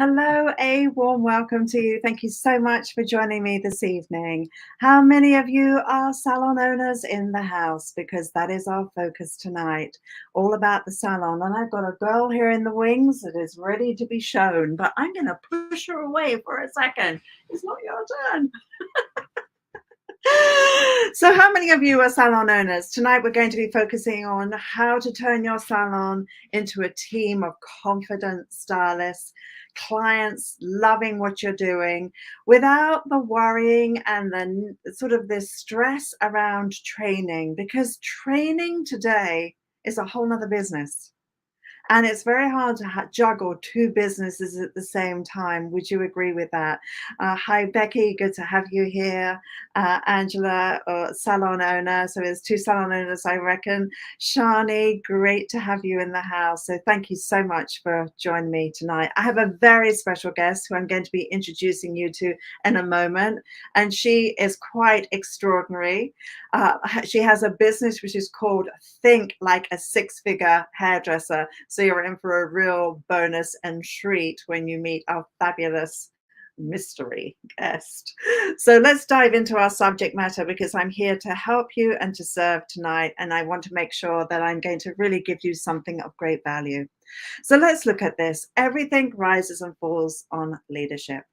Hello, a warm welcome to you. Thank you so much for joining me this evening. How many of you are salon owners in the house? Because that is our focus tonight, all about the salon. And I've got a girl here in the wings that is ready to be shown, but I'm going to push her away for a second. It's not your turn. So how many of you are salon owners? Tonight we're going to be focusing on how to turn your salon into a team of confident stylists, clients loving what you're doing without the worrying and the sort of this stress around training, because training today is a whole nother business. And it's very hard to juggle two businesses at the same time. Would you agree with that? Hi, Becky. Good to have you here. Angela, salon owner. So there's two salon owners, I reckon. Shani, great to have you in the house. So thank you so much for joining me tonight. I have a very special guest who I'm going to be introducing you to in a moment. And she is quite extraordinary. She has a business which is called Think Like a Six-Figure Hairdresser. So you're in for a real bonus and treat when you meet our fabulous mystery guest. So let's dive into our subject matter, because I'm here to help you and to serve tonight. And I want to make sure that I'm going to really give you something of great value. So let's look at this. Everything rises and falls on leadership.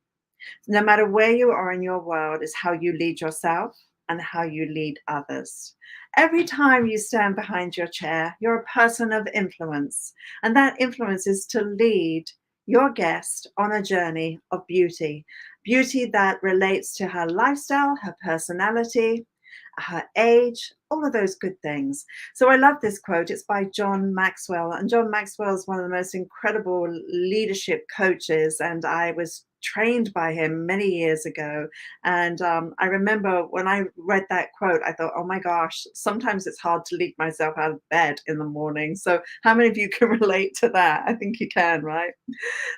No matter where you are in your world, is how you lead yourself and how you lead others. Every time you stand behind your chair, you're a person of influence, and that influence is to lead your guest on a journey of beauty, beauty that relates to her lifestyle, her personality, her age, all of those good things. So I love this quote. It's by John Maxwell. And John Maxwell is one of the most incredible leadership coaches. And I was trained by him many years ago. And I remember when I read that quote, I thought, oh my gosh, sometimes it's hard to lead myself out of bed in the morning. So how many of you can relate to that? I think you can, right?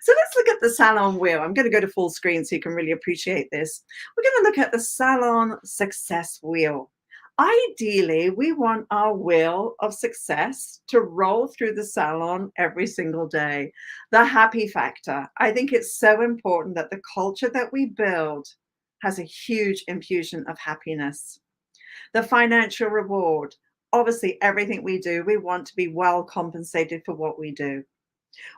So let's look at the salon wheel. I'm going to go to full screen so you can really appreciate this. We're going to look at the Salon Success Wheel. Ideally, we want our wheel of success to roll through the salon every single day. The happy factor. I think it's so important that the culture that we build has a huge infusion of happiness. The financial reward. Obviously, everything we do, we want to be well compensated for what we do.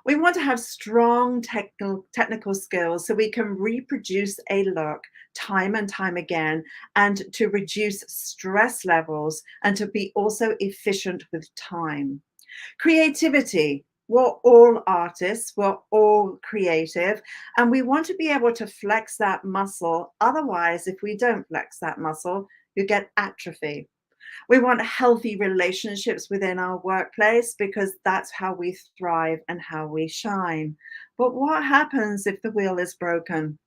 We want to have strong technical skills so we can reproduce a look time and time again, and to reduce stress levels, and to be also efficient with time. Creativity. We're all artists, we're all creative, and we want to be able to flex that muscle. Otherwise, if we don't flex that muscle, you get atrophy. We want healthy relationships within our workplace, because that's how we thrive and how we shine. But what happens if the wheel is broken?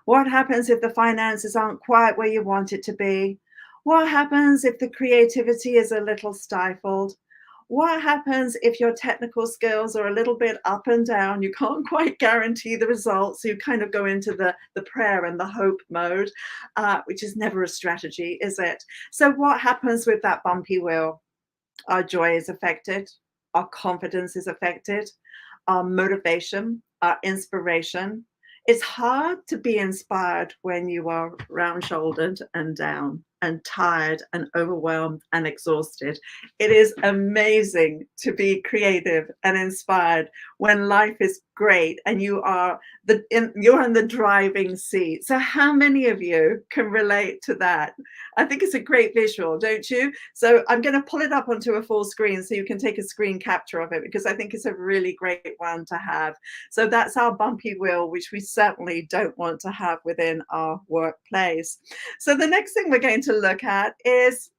What happens if the finances aren't quite where you want it to be? What happens if the creativity is a little stifled? What happens if your technical skills are a little bit up and down? You can't quite guarantee the results. So you kind of go into the prayer and the hope mode, which is never a strategy, is it? So what happens with that bumpy wheel? Our joy is affected. Our confidence is affected. Our motivation, our inspiration. It's hard to be inspired when you are round shouldered and down and tired and overwhelmed and exhausted. It is amazing to be creative and inspired when life is great and you're in the driving seat. So how many of you can relate to that? I think it's a great visual, don't you? So I'm going to pull it up onto a full screen so you can take a screen capture of it, because I think it's a really great one to have. So that's our bumpy wheel, which we certainly don't want to have within our workplace. So the next thing we're going to look at is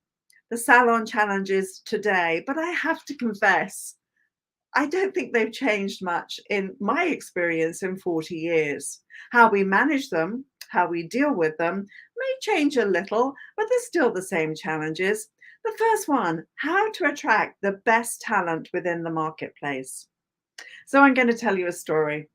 the salon challenges today. But I have to confess, I don't think they've changed much in my experience in 40 years. How we manage them, how we deal with them may change a little, but they're still the same challenges. The first one, how to attract the best talent within the marketplace. So I'm going to tell you a story.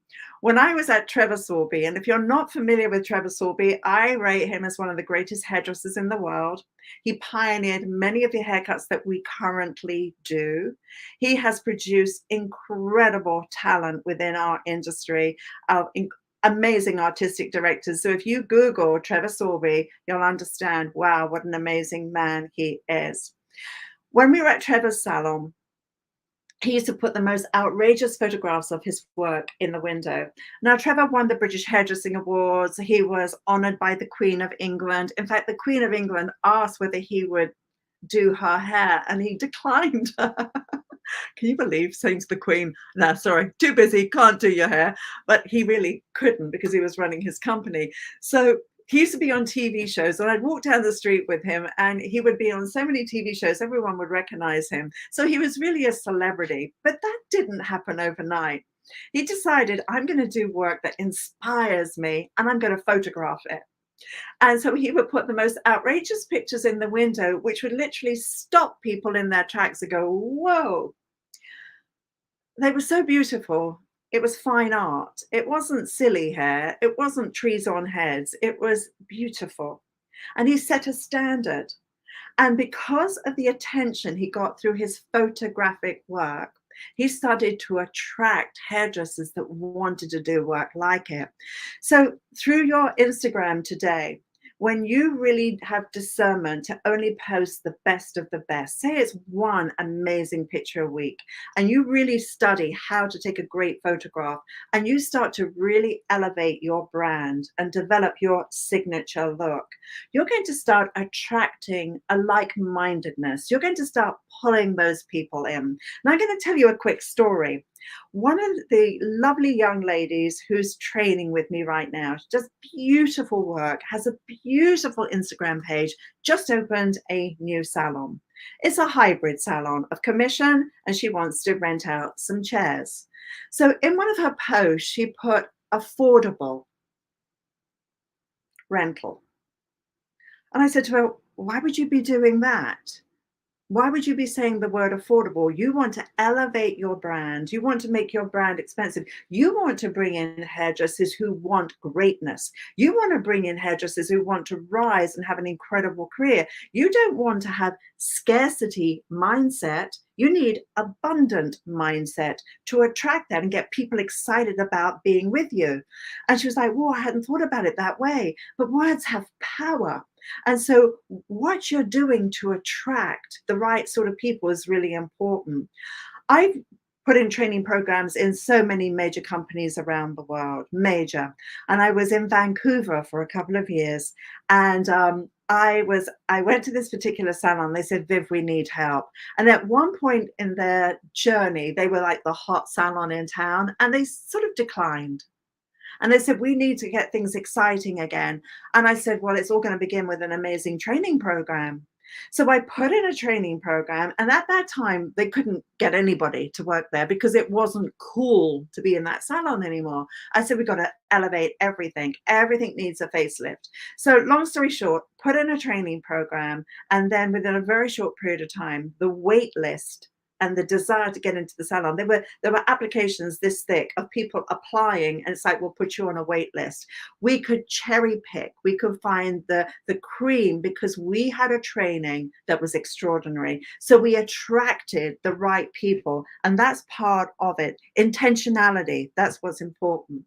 When I was at Trevor Sorbie, and if you're not familiar with Trevor Sorbie, I rate him as one of the greatest hairdressers in the world. He pioneered many of the haircuts that we currently do. He has produced incredible talent within our industry, amazing artistic directors. So if you Google Trevor Sorbie, you'll understand, wow, what an amazing man he is. When we were at Trevor's salon, he used to put the most outrageous photographs of his work in the window. Now, Trevor won the British Hairdressing Awards. He was honored by the Queen of England. In fact, the Queen of England asked whether he would do her hair, and he declined. Can you believe saying to the Queen, no, sorry, too busy, can't do your hair? But he really couldn't because he was running his company. So he used to be on TV shows, and I'd walk down the street with him, and he would be on so many TV shows, everyone would recognize him. So he was really a celebrity, but that didn't happen overnight. He decided, I'm going to do work that inspires me, and I'm going to photograph it. And so he would put the most outrageous pictures in the window, which would literally stop people in their tracks and go, whoa. They were so beautiful. It was fine art. It wasn't silly hair. It wasn't trees on heads. It was beautiful. And he set a standard. And because of the attention he got through his photographic work, he started to attract hairdressers that wanted to do work like it. So through your Instagram today, when you really have discernment to only post the best of the best, say it's one amazing picture a week, and you really study how to take a great photograph, and you start to really elevate your brand and develop your signature look, you're going to start attracting a like-mindedness. You're going to start pulling those people in. And I'm going to tell you a quick story. One of the lovely young ladies who's training with me right now, she does beautiful work, has a beautiful Instagram page, just opened a new salon. It's a hybrid salon of commission, and she wants to rent out some chairs. So in one of her posts, she put affordable rental. And I said to her, why would you be doing that? Why would you be saying the word affordable? You want to elevate your brand. You want to make your brand expensive. You want to bring in hairdressers who want greatness. You want to bring in hairdressers who want to rise and have an incredible career. You don't want to have scarcity mindset. You need abundant mindset to attract that and get people excited about being with you. And she was like, well, I hadn't thought about it that way, but words have power. And so what you're doing to attract the right sort of people is really important. I've put in training programs in so many major companies around the world, major. And I was in Vancouver for a couple of years. And I went to this particular salon. They said, Viv, we need help. And at one point in their journey, they were like the hot salon in town, and they sort of declined. And they said, we need to get things exciting again. And I said, well, it's all going to begin with an amazing training program. So I put in a training program. And at that time, they couldn't get anybody to work there because it wasn't cool to be in that salon anymore. I said, we've got to elevate everything. Everything needs a facelift. So long story short, put in a training program. And then within a very short period of time, the wait list and the desire to get into the salon. There were applications this thick of people applying, and it's like, we'll put you on a wait list. We could cherry pick. We could find the cream because we had a training that was extraordinary. So we attracted the right people, and that's part of it. Intentionality, that's what's important.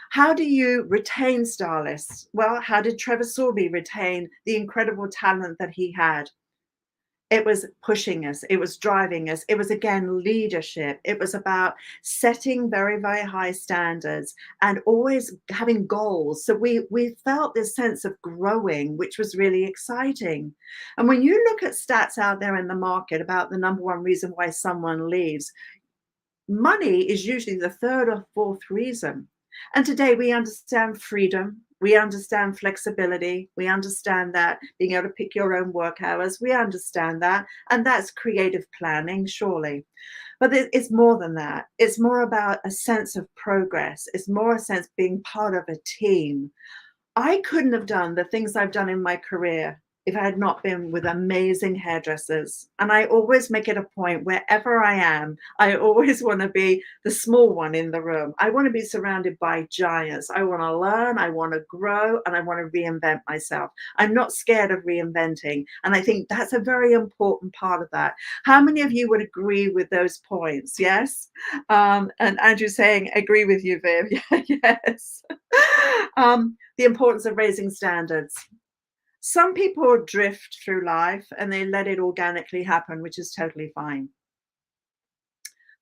How do you retain stylists? Well, how did Trevor Sorbie retain the incredible talent that he had? It was pushing us. It was driving us. It was, again, leadership. It was about setting very, very high standards and always having goals. So we felt this sense of growing, which was really exciting. And when you look at stats out there in the market about the number one reason why someone leaves, money is usually the third or fourth reason. And today we understand freedom. We understand flexibility. We understand that being able to pick your own work hours. We understand that. And that's creative planning, surely. But it's more than that. It's more about a sense of progress. It's more a sense of being part of a team. I couldn't have done the things I've done in my career if I had not been with amazing hairdressers. And I always make it a point, wherever I am, I always want to be the small one in the room. I want to be surrounded by giants. I want to learn, I want to grow, and I want to reinvent myself. I'm not scared of reinventing. And I think that's a very important part of that. How many of you would agree with those points? Yes. And Andrew saying, agree with you, Viv. Yes. The importance of raising standards. Some people drift through life and they let it organically happen, which is totally fine.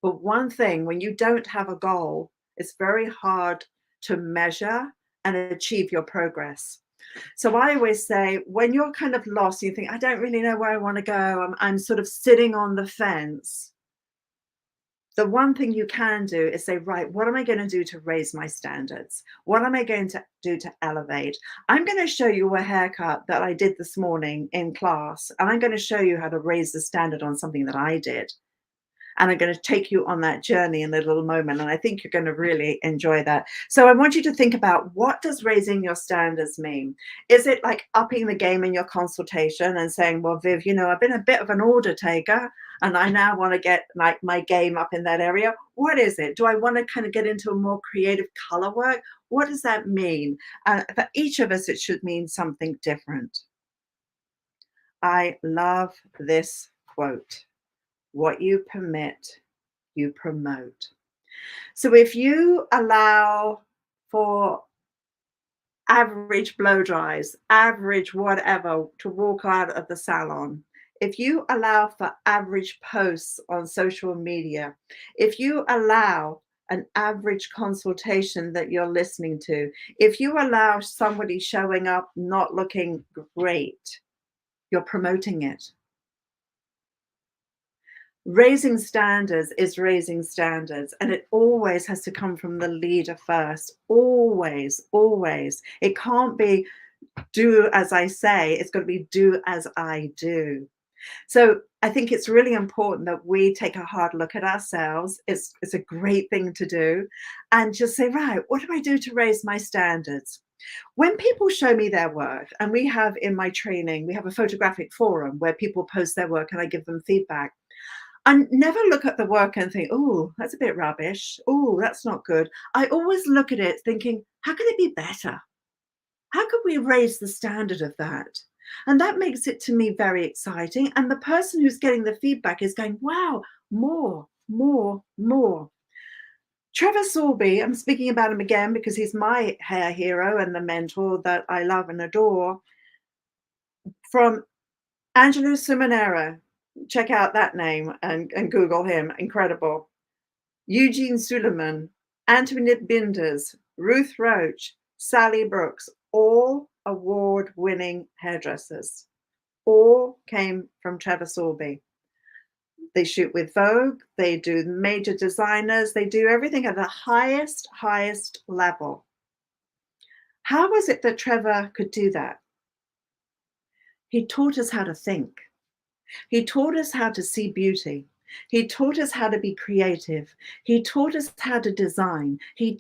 But one thing, when you don't have a goal, it's very hard to measure and achieve your progress. So I always say, when you're kind of lost, you think, I don't really know where I want to go. I'm sort of sitting on the fence. The one thing you can do is say, right, what am I going to do to raise my standards? What am I going to do to elevate? I'm going to show you a haircut that I did this morning in class, and I'm going to show you how to raise the standard on something that I did. And I'm going to take you on that journey in a little moment. And I think you're going to really enjoy that. So I want you to think about, what does raising your standards mean? Is it like upping the game in your consultation and saying, well, Viv, I've been a bit of an order taker and I now want to get like my game up in that area? What is it? Do I want to kind of get into a more creative color work? What does that mean? For each of us, it should mean something different. I love this quote. What you permit, you promote. So if you allow for average blow dries, average whatever, to walk out of the salon, if you allow for average posts on social media, if you allow an average consultation that you're listening to, if you allow somebody showing up not looking great, you're promoting it. Raising standards is raising standards, and it always has to come from the leader first. Always, always. It can't be do as I say, it's got to be do as I do. So I think it's really important that we take a hard look at ourselves. It's a great thing to do, and just say, right, what do I do to raise my standards? When people show me their work, and we have in my training, we have a photographic forum where people post their work and I give them feedback. I never look at the work and think, oh, that's a bit rubbish. Oh, that's not good. I always look at it thinking, how can it be better? How could we raise the standard of that? And that makes it to me very exciting. And the person who's getting the feedback is going, wow, more, more, more. Trevor Sorby, I'm speaking about him again because he's my hair hero and the mentor that I love and adore. From Angelo Sumanera, check out that name and Google him. Incredible. Eugene Suleiman, Antoinette Binders, Ruth Roach, Sally Brooks, all award-winning hairdressers. All came from Trevor Sorby. They shoot with Vogue, they do major designers, they do everything at the highest level. How was it that Trevor could do that? He taught us how to think. He taught us how to see beauty. He taught us how to be creative. He taught us how to design. He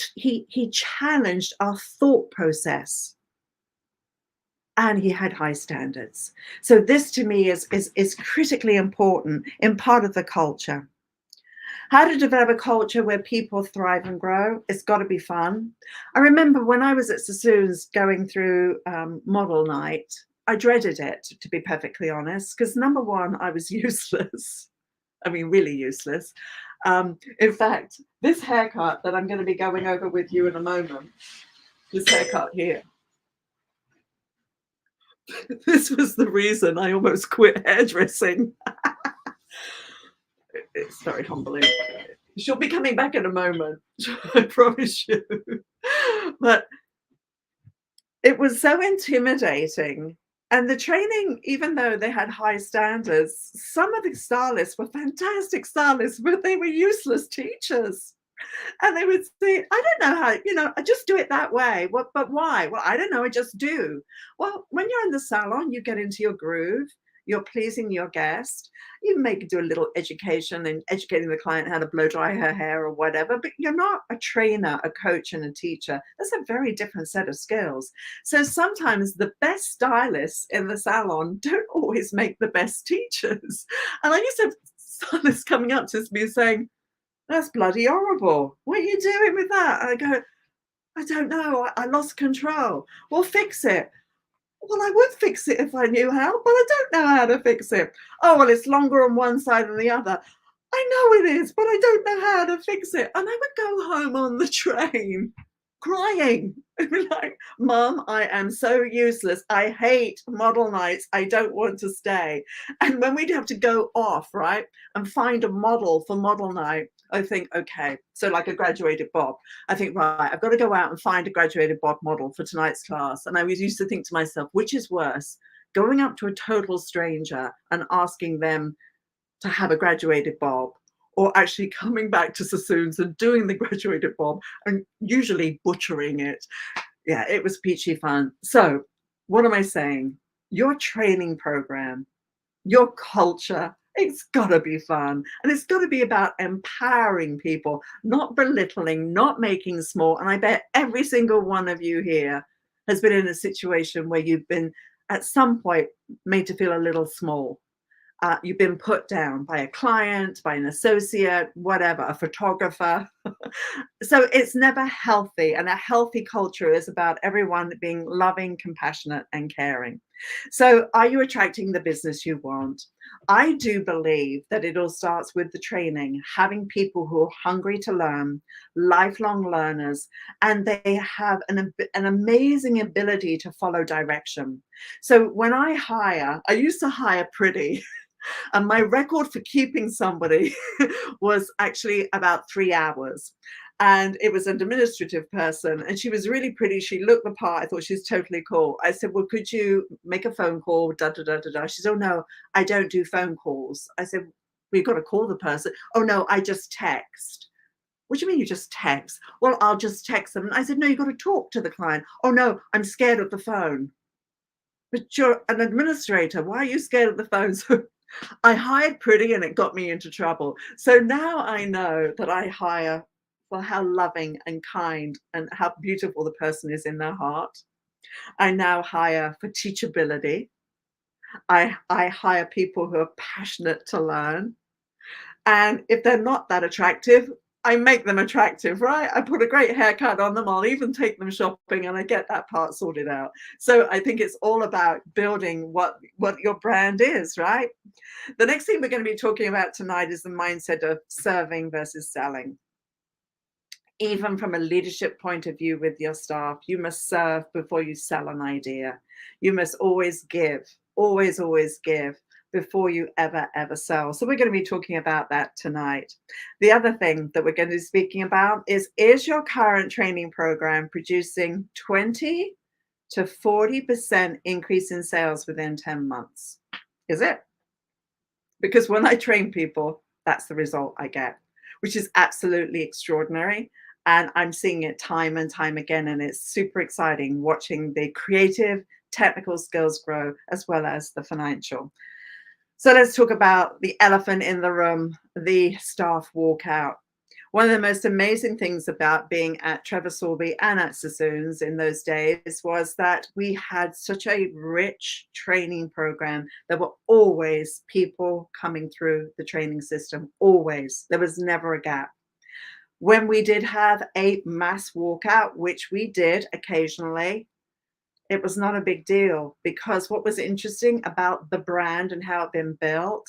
challenged our thought process. And he had high standards. So this to me is critically important in part of the culture. How to develop a culture where people thrive and grow. It's got to be fun. I remember when I was at Sassoon's going through model night, I dreaded it, to be perfectly honest, because number one, I was useless. I mean, really useless. In fact, this haircut that I'm going to be going over with you in a moment, this haircut here, this was the reason I almost quit hairdressing. It's very humbling. She'll be coming back in a moment, I promise you. But it was so intimidating. And the training, even though they had high standards, some of the stylists were fantastic stylists, but they were useless teachers. And they would say, I don't know how, I just do it that way. But why? Well, I don't know, I just do. Well, when you're in the salon, you get into your groove. you're pleasing your guest. You may do a little education and educating the client how to blow dry her hair or whatever, but you're not a trainer, a coach, and a teacher. That's a very different set of skills. So sometimes the best stylists in the salon don't always make the best teachers. And I used to have stylists coming up to me saying, "That's bloody horrible. What are you doing with that?" And I go, "I don't know. I lost control." "Well, fix it." "Well, I would fix it if I knew how, but I don't know how to fix it." "Oh, well, it's longer on one side than the other." "I know it is, but I don't know how to fix it." And I would go home on the train crying. I'd be like, "Mum, I am so useless. I hate model nights. I don't want to stay." And when we'd have to go off, right, and find a model for model night, I think, okay, so like a graduated bob. I think, right, I've got to go out and find a graduated bob model for tonight's class. And I was used to think to myself, which is worse, going up to a total stranger and asking them to have a graduated bob, or actually coming back to Sassoon's and doing the graduated bob and usually butchering it. Yeah, it was peachy fun. So what am I saying? Your training program, your culture, it's got to be fun. And it's got to be about empowering people, not belittling, not making small. And I bet every single one of you here has been in a situation where you've been at some point made to feel a little small. You've been put down by a client, by an associate, whatever, a photographer. So it's never healthy. And a healthy culture is about everyone being loving, compassionate, and caring. So are you attracting the business you want? I do believe that it all starts with the training, having people who are hungry to learn, lifelong learners, and they have an amazing ability to follow direction. So when I used to hire pretty. And my record for keeping somebody was actually about 3 hours. And it was an administrative person, and she was really pretty. She looked the part. I thought she's totally cool. I said, "Well, could you make a phone call? Da da da da da." She said, "Oh no, I don't do phone calls." I said, "We've got to call the person." "Oh no, I just text." "What do you mean you just text?" "Well, I'll just text them." I said, "No, you've got to talk to the client." "Oh no, I'm scared of the phone." "But you're an administrator. Why are you scared of the phone?" So I hired pretty and it got me into trouble. So now I know that I hire for how loving and kind and how beautiful the person is in their heart. I now hire for teachability. I hire people who are passionate to learn. And if they're not that attractive, I make them attractive, right? I put a great haircut on them. I'll even take them shopping and I get that part sorted out. So I think it's all about building what your brand is, right? The next thing we're going to be talking about tonight is the mindset of serving versus selling. Even from a leadership point of view with your staff, you must serve before you sell an idea. You must always give, always give before you ever sell. So we're going to be talking about that tonight. The other thing that we're going to be speaking about is your current training program producing 20 to 40% increase in sales within 10 months? Is it? Because when I train people, that's the result I get, which is absolutely extraordinary. And I'm seeing it time and time again. And it's super exciting watching the creative, technical skills grow as well as the financial. So let's talk about the elephant in the room, the staff walkout. One of the most amazing things about being at Trevor Sorbie and at Sassoon's in those days was that we had such a rich training program. There were always people coming through the training system, always. There was never a gap. When we did have a mass walkout, which we did occasionally, it was not a big deal, because what was interesting about the brand and how it had been built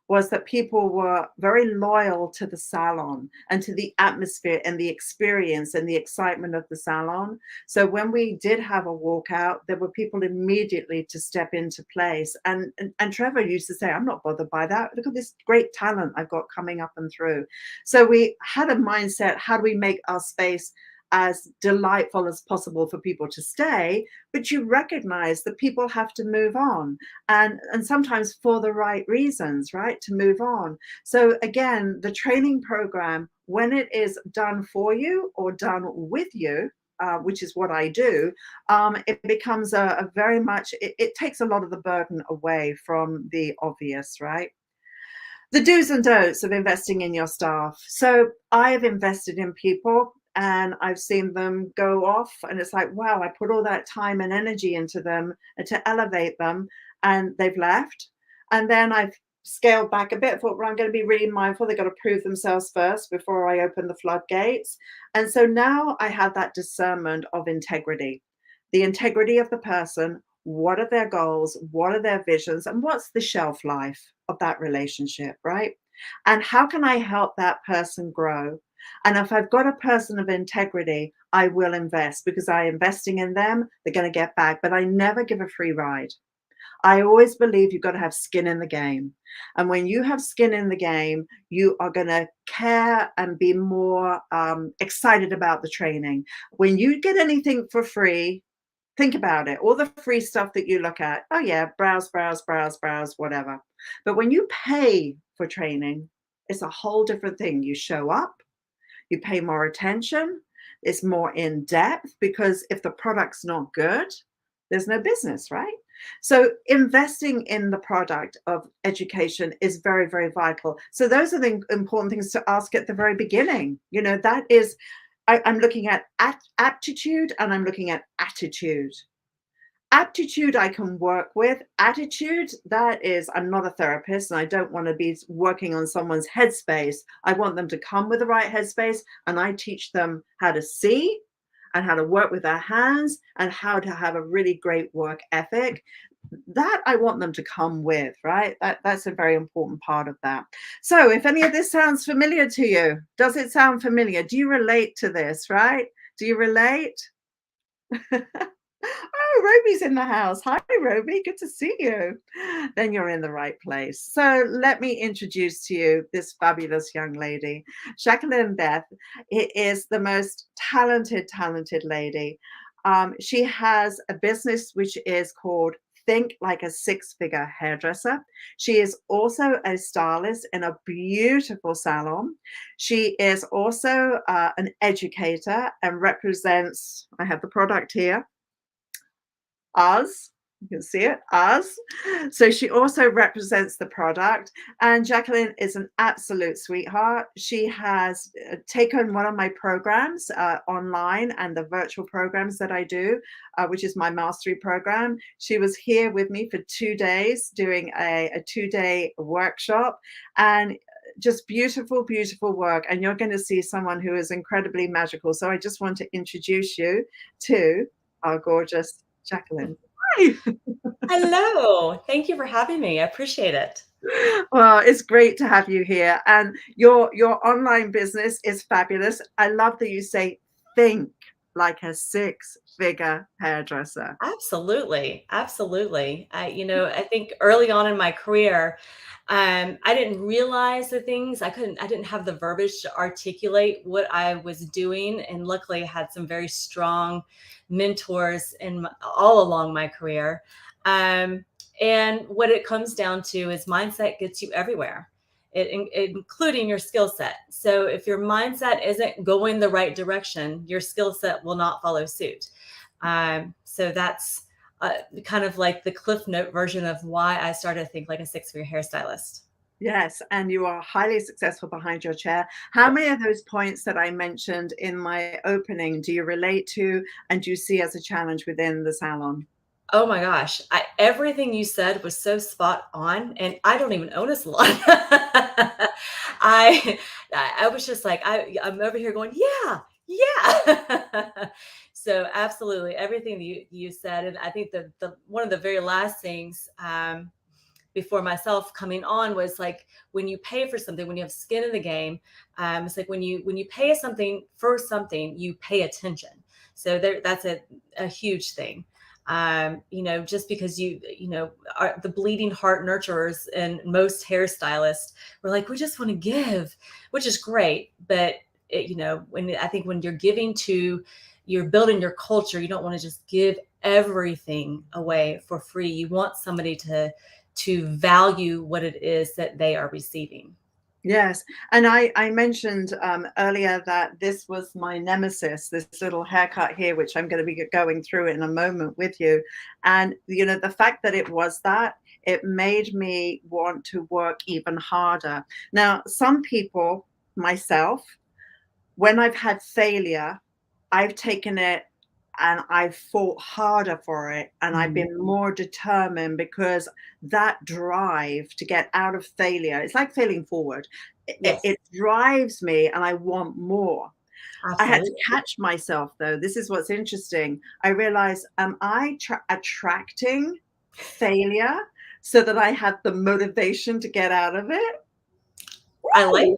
was that people were very loyal to the salon and to the atmosphere and the experience and the excitement of the salon. So when we did have a walkout, there were people immediately to step into place. And Trevor used to say, "I'm not bothered by that. Look at this great talent I've got coming up and through." So we had a mindset, how do we make our space as delightful as possible for people to stay, but you recognize that people have to move on, and sometimes for the right reasons, right, to move on. So again, the training program, when it is done for you or done with you, which is what I do, it becomes a very much, it takes a lot of the burden away from the obvious, right? The do's and don'ts of investing in your staff. So I've invested in people and I've seen them go off, and it's like, wow, I put all that time and energy into them to elevate them, and they've left. And then I've scaled back a bit, thought, well, I'm going to be really mindful. They've got to prove themselves first before I open the floodgates. And so now I have that discernment of integrity, the integrity of the person. What are their goals? What are their visions? And what's the shelf life of that relationship, right? And how can I help that person grow? And if I've got a person of integrity, I will invest, because I investing in them, they're going to get back. But I never give a free ride. I always believe you've got to have skin in the game. And when you have skin in the game, you are going to care and be more excited about the training. When you get anything for free, think about it. All the free stuff that you look at, oh yeah, browse, browse, browse, browse, whatever. But when you pay for training, it's a whole different thing. You show up, you pay more attention, it's more in depth, because if the product's not good, there's no business, right? So investing in the product of education is very, very vital. So those are the important things to ask at the very beginning. You know, that is, I'm looking at aptitude and I'm looking at attitude. Aptitude I can work with. Attitude, that is, I'm not a therapist and I don't want to be working on someone's headspace. I want them to come with the right headspace, and I teach them how to see and how to work with their hands and how to have a really great work ethic. That I want them to come with, right? That's a very important part of that. So if any of this sounds familiar to you, does it sound familiar? Do you relate to this, right? Do you relate? Oh, Roby's in the house. Hi, Roby. Good to see you. Then you're in the right place. So let me introduce to you this fabulous young lady, Jacqueline Beth. It is the most talented, talented lady. She has a business which is called Think Like a Six-Figure Hairdresser. She is also a stylist in a beautiful salon. She is also an educator and represents, I have the product here, us. You can see it, us. So she also represents the product. And Jacqueline is an absolute sweetheart. She has taken one of my programs online and the virtual programs that I do, which is my mastery program. She was here with me for 2 days doing a 2-day workshop, and just beautiful, beautiful work. And you're going to see someone who is incredibly magical. So I just want to introduce you to our gorgeous Jacqueline. Hi. Hello. Thank you for having me. I appreciate it. Well, it's great to have you here. And your online business is fabulous. I love that you say think like a six-figure hairdresser. Absolutely. Absolutely. I think early on in my career, I didn't realize the things I didn't have the verbiage to articulate what I was doing. And luckily I had some very strong mentors all along my career. Um, and what it comes down to is mindset gets you everywhere. Including your skill set. So if your mindset isn't going the right direction, your skill set will not follow suit. So that's kind of like the Cliff Note version of why I started to think like a six-figure hairstylist. Yes, and you are highly successful behind your chair. How many of those points that I mentioned in my opening do you relate to and do you see as a challenge within the salon? Oh my gosh, everything you said was so spot on, and I don't even own a salon. I I was just like I'm over here going, yeah, yeah. So absolutely everything that you said, and I think the one of the very last things before myself coming on was like when you pay for something, when you have skin in the game, it's like when you pay something for something, you pay attention. So that's a huge thing. Just because are the bleeding heart nurturers and most hairstylists were like, we just want to give, which is great. But when you're giving you're building your culture, you don't want to just give everything away for free. You want somebody to value what it is that they are receiving. Yes, and I mentioned earlier that this was my nemesis, this little haircut here, which I'm going to be going through in a moment with you. And you know, the fact that it was that, it made me want to work even harder. Now, some people, myself, when I've had failure, I've taken it and I've fought harder for it, and I've Mhm. been more determined because that drive to get out of failure, it's like failing forward. Yes, It drives me and I want more. I had to absolutely. catch myself though. This is what's interesting. I realized, am I attracting failure so that I have the motivation to get out of it? I like Woo!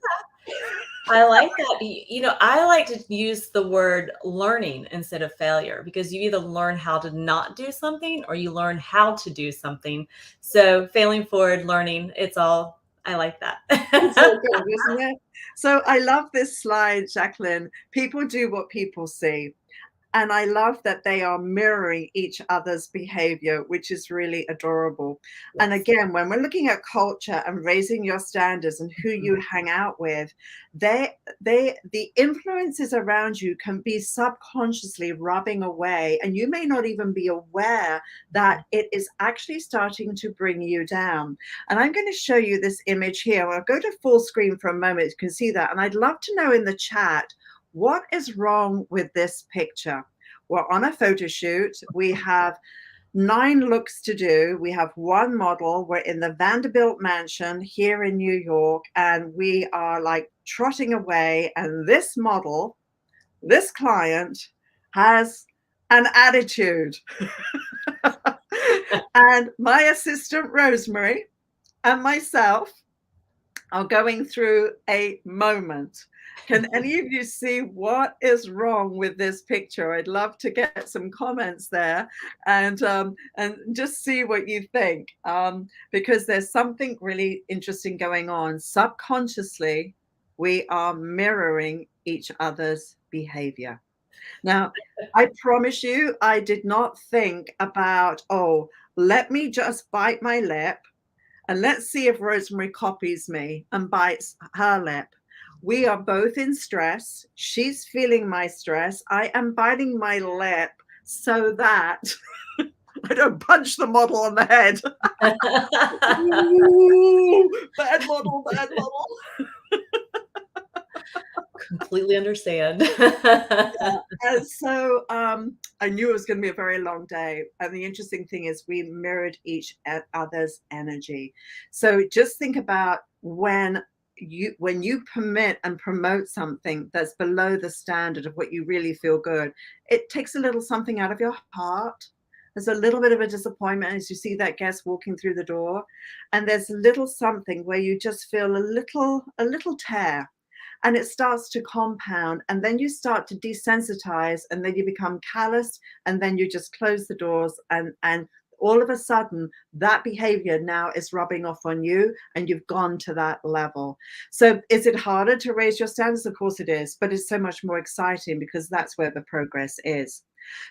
I like that. I like to use the word learning instead of failure because you either learn how to not do something or you learn how to do something. So failing forward, learning, it's all, I like It's that. all good, isn't it? So I love this slide, Jacqueline. People do what people see. And I love that they are mirroring each other's behavior, which is really adorable. And Yes. again, when we're looking at culture and raising your standards and who Mhm. you hang out with, the influences around you can be subconsciously rubbing away, and you may not even be aware that it is actually starting to bring you down. And I'm going to show you this image here. I'll go to full screen for a moment. You can see that. And I'd love to know in the chat, what is wrong with this picture? We're on a photo shoot. We have 9 looks to do. We have one model. We're in the Vanderbilt mansion here in New York, and we are like trotting away. And this model, this client, has an attitude. And my assistant, Rosemary, and myself are going through a moment. Can any of you see what is wrong with this picture? I'd love to get some comments there, and just see what you think, because there's something really interesting going on. Subconsciously, we are mirroring each other's behavior. Now, I promise you, I did not think about, oh, let me just bite my lip and let's see if Rosemary copies me and bites her lip. We are both in stress. She's feeling my stress. I am biting my lip so that I don't punch the model on the head. Ooh, bad model, bad model. Completely understand. And so I knew it was going to be a very long day. And the interesting thing is, we mirrored each other's energy. So just think about when you permit and promote something that's below the standard of what you really feel good, it takes a little something out of your heart. There's a little bit of a disappointment as you see that guest walking through the door, and there's a little something where you just feel a little tear, and it starts to compound, and then you start to desensitize, and then you become callous, and then you just close the doors, and all of a sudden that behavior now is rubbing off on you, and you've gone to that level. So is it harder to raise your standards? Of course it is, but it's so much more exciting because that's where the progress is.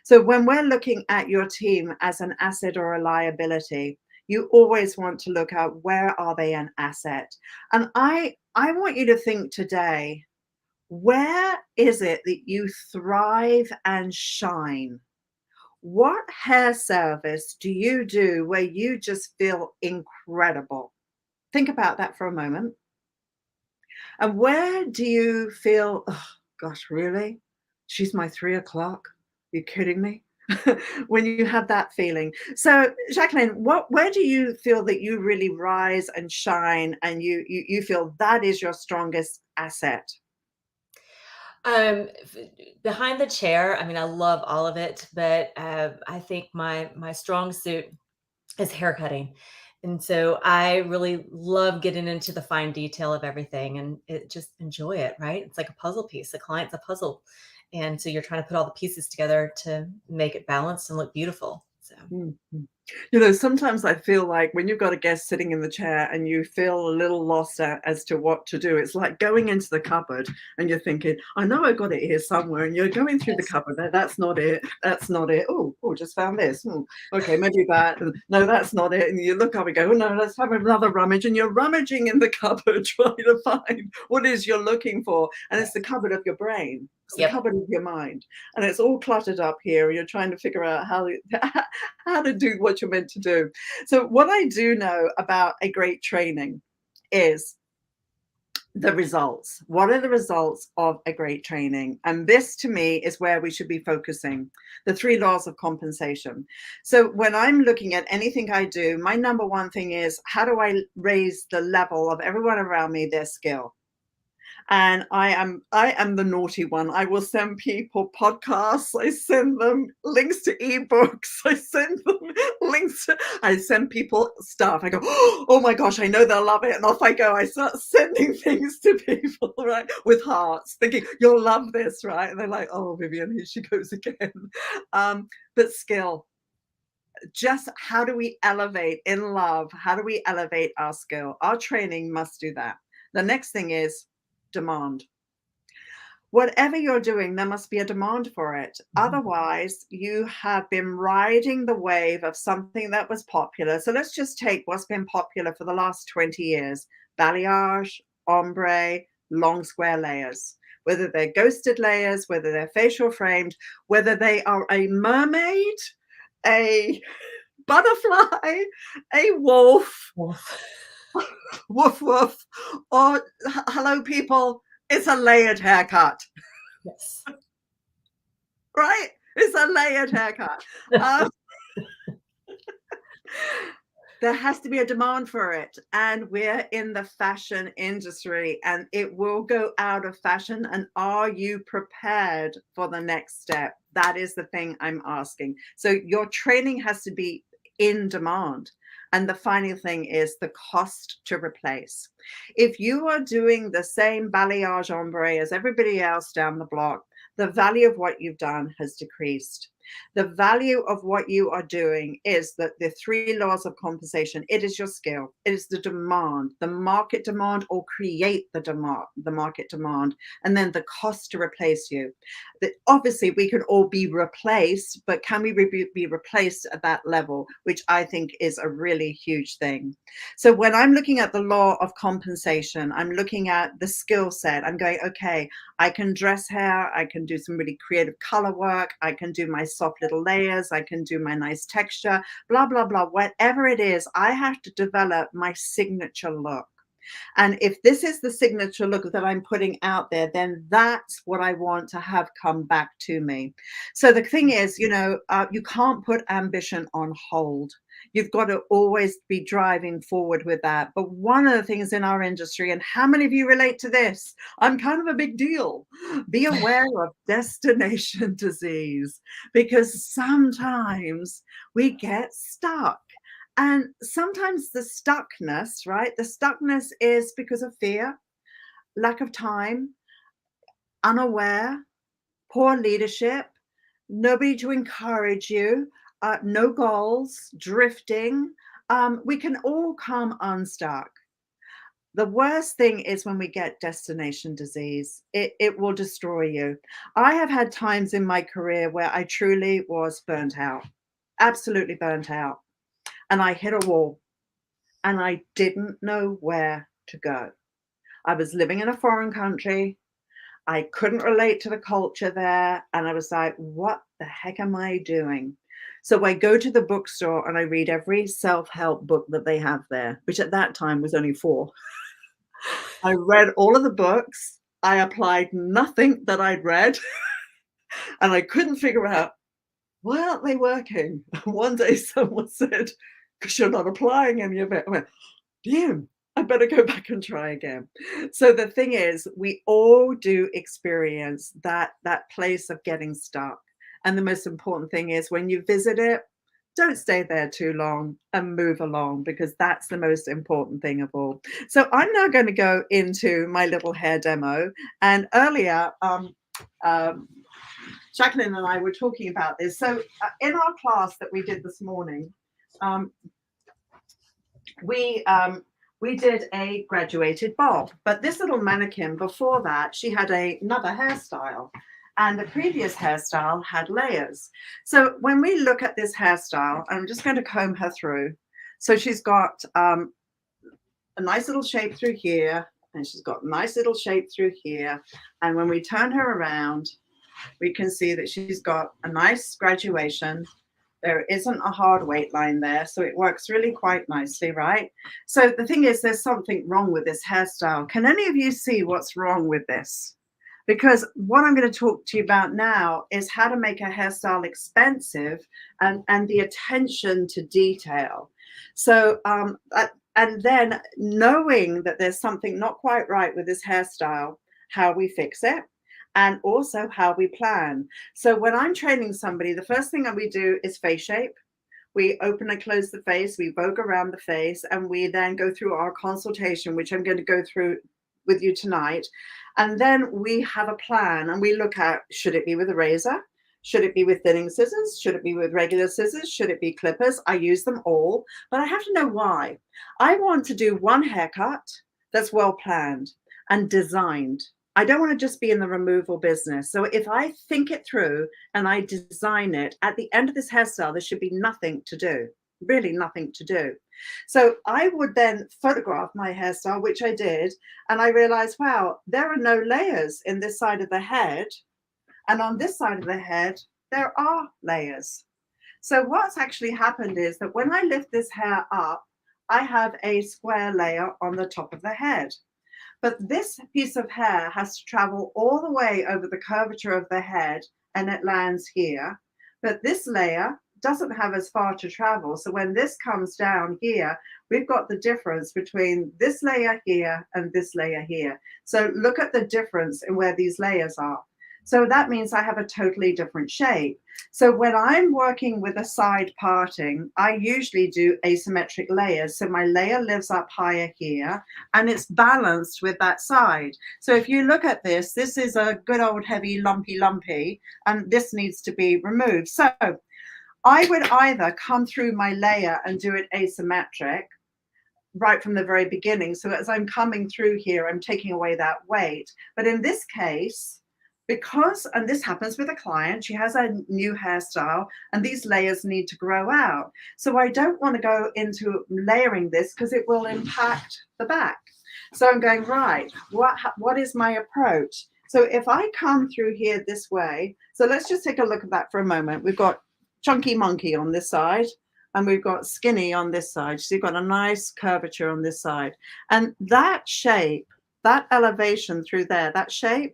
So when we're looking at your team as an asset or a liability, you always want to look at, where are they an asset? And I want you to think today, where is it that you thrive and shine? What hair service do you do where you just feel incredible? Think about that for a moment. And where do you feel, oh, gosh, really? She's my 3 o'clock? You kidding me? When you have that feeling. So, Jacqueline, where do you feel that you really rise and shine, and you feel that is your strongest asset? F Behind the chair, I mean, I love all of it, but, I think my strong suit is haircutting, and so I really love getting into the fine detail of everything and just enjoy it, right? It's like a puzzle piece. The client's a puzzle, and so you're trying to put all the pieces together to make it balanced and look beautiful, so Mhm. Sometimes I feel like when you've got a guest sitting in the chair and you feel a little lost as to what to do, it's like going into the cupboard and you're thinking, I know I got it here somewhere, and you're going through the Yes. cupboard. No, that's not it. That's not it. Oh, just found this. Okay, maybe that. And, no, that's not it. And you look up and go, oh no, let's have another rummage. And you're rummaging in the cupboard trying to find what it is you're looking for. And it's the cupboard of your brain. It's the Yep. cupboard of your mind. And it's all cluttered up here. And you're trying to figure out how to do what you're meant to do. So what I do know about a great training is the results. What are the results of a great training? And this to me is where we should be focusing, the 3 laws of compensation. So when I'm looking at anything I do, my number one thing is, how do I raise the level of everyone around me, their skill? And I am the naughty one. I will send people podcasts. I send them links to ebooks. I send people stuff. I go, oh my gosh, I know they'll love it. And off I go. I start sending things to people, right, with hearts, thinking you'll love this, right? And they're like, oh, Vivian, here she goes again. But skill. Just how do we elevate in love? How do we elevate our skill? Our training must do that. The next thing is demand. Whatever you're doing, there must be a demand for it. Otherwise, you have been riding the wave of something that was popular. So let's just take what's been popular for the last 20 years: balayage, ombre, long square layers. Whether they're ghosted layers, whether they're facial framed, whether they are a mermaid, a butterfly, a wolf, woof woof, or hello people, it's a layered haircut. Yes. Right? It's a layered haircut. There has to be a demand for it, and we're in the fashion industry, and it will go out of fashion. And are you prepared for the next step? That is the thing I'm asking. So your training has to be in demand. And the final thing is the cost to replace. If you are doing the same balayage ombre as everybody else down the block, the value of what you've done has decreased. The value of what you are doing is that the 3 laws of compensation, it is your skill, it is the demand, the market demand, or create the demand, the market demand, and then the cost to replace you. Obviously, we can all be replaced, but can we be replaced at that level, which I think is a really huge thing. So when I'm looking at the law of compensation, I'm looking at the skill set. I'm going, okay, I can dress hair, I can do some really creative color work, I can do my soft little layers, I can do my nice texture, blah, blah, blah. Whatever it is, I have to develop my signature look. And if this is the signature look that I'm putting out there, then that's what I want to have come back to me. So the thing is, you can't put ambition on hold. You've got to always be driving forward with that. But one of the things in our industry, and how many of you relate to this? I'm kind of a big deal. Be aware of destination disease, because sometimes we get stuck. And sometimes the stuckness, right? The stuckness is because of fear, lack of time, unaware, poor leadership, nobody to encourage you, no goals, drifting. We can all come unstuck. The worst thing is when we get destination disease. It will destroy you. I have had times in my career where I truly was burnt out, absolutely burnt out. And I hit a wall and I didn't know where to go. I was living in a foreign country. I couldn't relate to the culture there. And I was like, what the heck am I doing? So I go to the bookstore and I read every self-help book that they have there, which at that time was only 4. I read all of the books. I applied nothing that I'd read. And I couldn't figure out, why aren't they working? One day someone said, because you're not applying any of it. I went, damn, I better go back and try again. So the thing is, we all do experience that place of getting stuck. And the most important thing is, when you visit it, don't stay there too long and move along, because that's the most important thing of all. So I'm now going to go into my little hair demo. And earlier, Jacqueline and I were talking about this. So in our class that we did this morning, um, we did a graduated bob, but this little mannequin before that, she had another hairstyle, and the previous hairstyle had layers. So when we look at this hairstyle, I'm just going to comb her through. So she's got a nice little shape through here, and she's got a nice little shape through here. And when we turn her around, we can see that she's got a nice graduation. There isn't a hard weight line there, so it works really quite nicely, right? So the thing is, there's something wrong with this hairstyle. Can any of you see what's wrong with this? Because what I'm going to talk to you about now is how to make a hairstyle expensive and the attention to detail. So, and then knowing that there's something not quite right with this hairstyle, how we fix it, and also how we plan. So when I'm training somebody, the first thing that we do is face shape. We open and close the face, we vogue around the face, and we then go through our consultation, which I'm going to go through with you tonight. And then we have a plan, and we look at, should it be with a razor? Should it be with thinning scissors? Should it be with regular scissors? Should it be clippers? I use them all, but I have to know why. I want to do one haircut that's well planned and designed. I don't want to just be in the removal business. So if I think it through and I design it, at the end of this hairstyle, there should be nothing to do, really nothing to do. So I would then photograph my hairstyle, which I did, and I realized, wow, there are no layers in this side of the head. And on this side of the head, there are layers. So what's actually happened is that when I lift this hair up, I have a square layer on the top of the head. But this piece of hair has to travel all the way over the curvature of the head, and it lands here. But this layer doesn't have as far to travel. So when this comes down here, we've got the difference between this layer here and this layer here. So look at the difference in where these layers are. So that means I have a totally different shape. So when I'm working with a side parting, I usually do asymmetric layers. So my layer lives up higher here and it's balanced with that side. So if you look at this, this is a good old heavy lumpy, and this needs to be removed. So I would either come through my layer and do it asymmetric right from the very beginning. So as I'm coming through here, I'm taking away that weight. But in this case, because, and this happens with a client, she has a new hairstyle and these layers need to grow out. So I don't want to go into layering this because it will impact the back. So I'm going, right, what is my approach? So if I come through here this way, so let's just take a look at that for a moment. We've got chunky monkey on this side and we've got skinny on this side. So you've got a nice curvature on this side. And that shape, that elevation through there, that shape,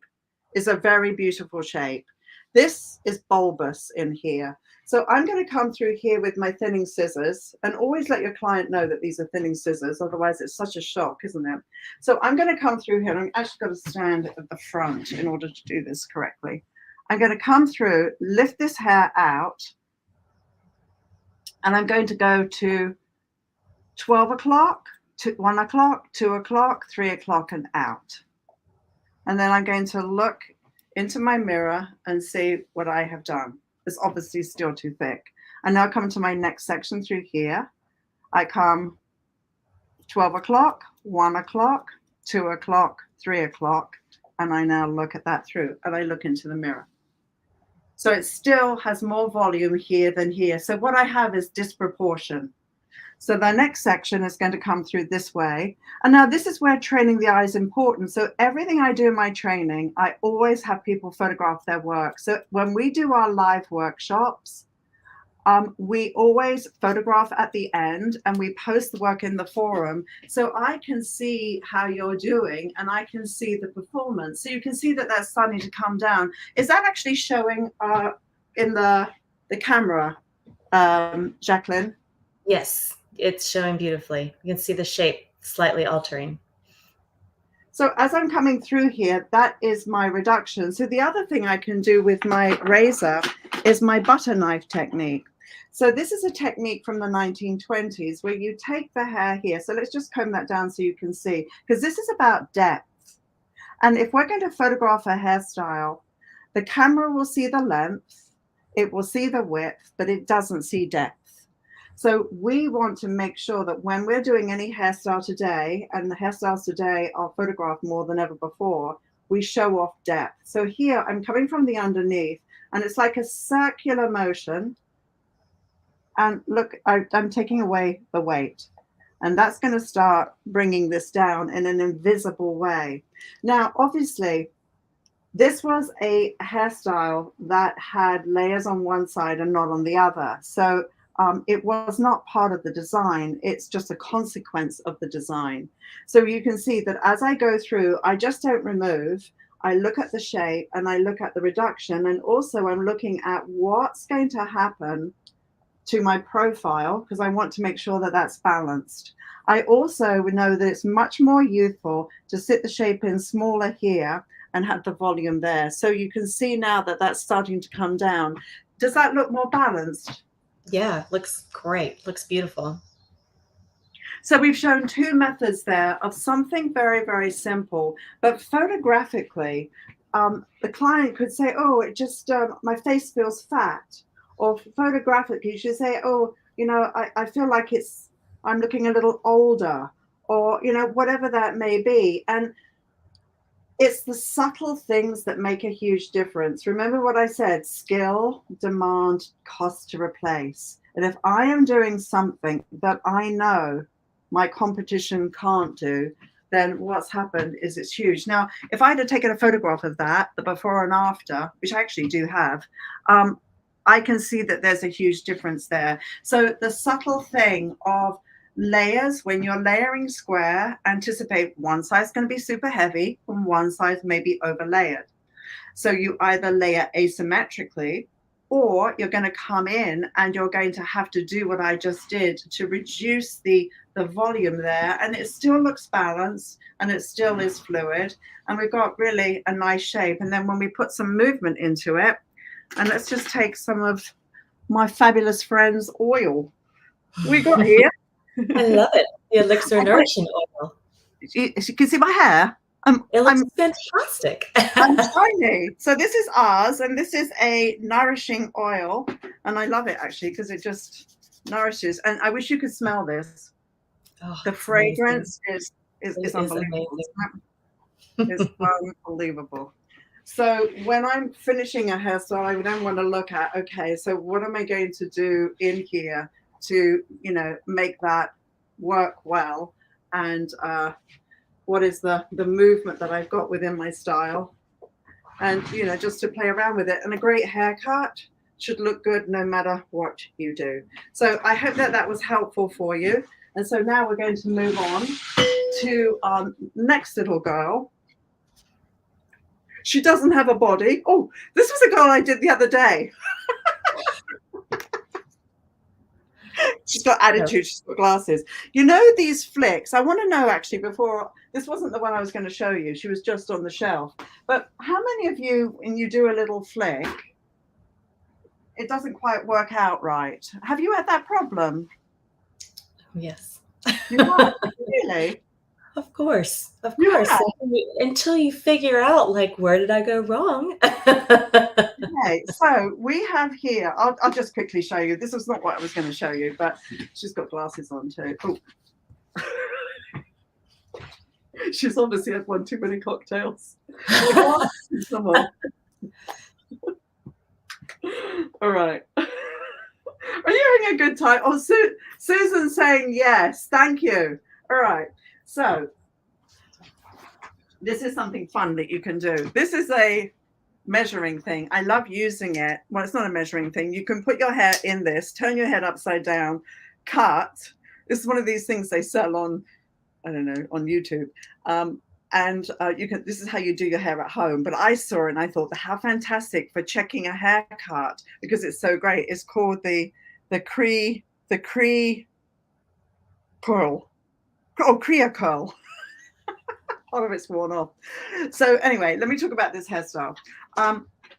is a very beautiful shape. This is bulbous in here. So I'm going to come through here with my thinning scissors, and always let your client know that these are thinning scissors, otherwise it's such a shock, isn't it? So I'm going to come through here, and I'm actually got to stand at the front in order to do this correctly. I'm going to come through, lift this hair out, and I'm going to go to 12 o'clock, to 1 o'clock, 2 o'clock, 3 o'clock, and out. And then I'm going to look into my mirror and see what I have done. It's obviously still too thick. I now come to my next section through here. I come 12 o'clock, 1 o'clock, 2 o'clock, 3 o'clock, and I now look at that through and I look into the mirror. So it still has more volume here than here. So what I have is disproportion. So the next section is going to come through this way. And now this is where training the eye is important. So everything I do in my training, I always have people photograph their work. So when we do our live workshops, we always photograph at the end and we post the work in the forum. So I can see how you're doing and I can see the performance. So you can see that that's starting to come down. Is that actually showing in the camera, Jacqueline? Yes, it's showing beautifully. You can see the shape slightly altering. So as I'm coming through here, that is my reduction. So the other thing I can do with my razor is my butter knife technique. So this is a technique from the 1920s where you take the hair here. So let's just comb that down so you can see, because this is about depth. And if we're going to photograph a hairstyle, the camera will see the length, it will see the width, but it doesn't see depth. So we want to make sure that when we're doing any hairstyle today, and the hairstyles today are photographed more than ever before, we show off depth. So here I'm coming from the underneath, and it's like a circular motion. And look, I'm taking away the weight. And that's going to start bringing this down in an invisible way. Now, obviously, this was a hairstyle that had layers on one side and not on the other. So it was not part of the design. It's just a consequence of the design. So you can see that as I go through, I just don't remove. I look at the shape and I look at the reduction. And also I'm looking at what's going to happen to my profile, because I want to make sure that that's balanced. I also know that it's much more youthful to sit the shape in smaller here and have the volume there. So you can see now that that's starting to come down. Does that look more balanced? Yeah, looks great. Looks beautiful. So we've shown two methods there of something very, very simple, but photographically, the client could say, oh, it just, my face feels fat. Or photographically, you should say, oh, you know, I feel like I'm looking a little older, or, you know, whatever that may be. And it's the subtle things that make a huge difference. Remember what I said, skill, demand, cost to replace. And if I am doing something that I know my competition can't do, then what's happened is it's huge. Now, if I had taken a photograph of that, the before and after, which I actually do have, I can see that there's a huge difference there. So the subtle thing of layers, when you're layering square, anticipate one side's going to be super heavy and one side may be over layered. So you either layer asymmetrically, or you're going to come in and you're going to have to do what I just did to reduce the volume there, and it still looks balanced and it still is fluid, and we've got really a nice shape. And then when we put some movement into it, and let's just take some of my fabulous friend's oil we got here. I love it. The elixir nourishing oil. You can see my hair. It looks fantastic. I'm shiny. So this is ours, and this is a nourishing oil, and I love it actually because it just nourishes. And I wish you could smell this. Oh, the fragrance is unbelievable. Amazing. It's unbelievable. So when I'm finishing a hairstyle, I then want to look at, okay, so what am I going to do in here to, you know, make that work well? And what is the movement that I've got within my style? And, you know, just to play around with it. And a great haircut should look good no matter what you do. So I hope that that was helpful for you. And so now we're going to move on to our next little girl. She doesn't have a body. Oh, this was a girl I did the other day. She's got attitude. She's got glasses. You know these flicks? I want to know actually before, this wasn't the one I was going to show you. She was just on the shelf. But how many of you, when you do a little flick, it doesn't quite work out right? Have you had that problem? Yes. You have? Really? Of course. Of course. Yeah. Until you figure out, like, where did I go wrong? Okay, so we have here, I'll just quickly show you. This was not what I was going to show you, but she's got glasses on too. Oh. She's obviously had one too many cocktails. Come on. All right. Are you having a good time? Oh, Susan's saying yes. Thank you. All right. So this is something fun that you can do. This is a measuring thing. I love using it. Well, it's not a measuring thing. You can put your hair in this, turn your head upside down, cut. This is one of these things they sell on, I don't know, on YouTube. You can, this is how you do your hair at home. But I saw it and I thought, how fantastic for checking a haircut, because it's so great. It's called the Cree curl. Oh, Kriya curl. Part of it's worn off. So anyway, let me talk about this hairstyle.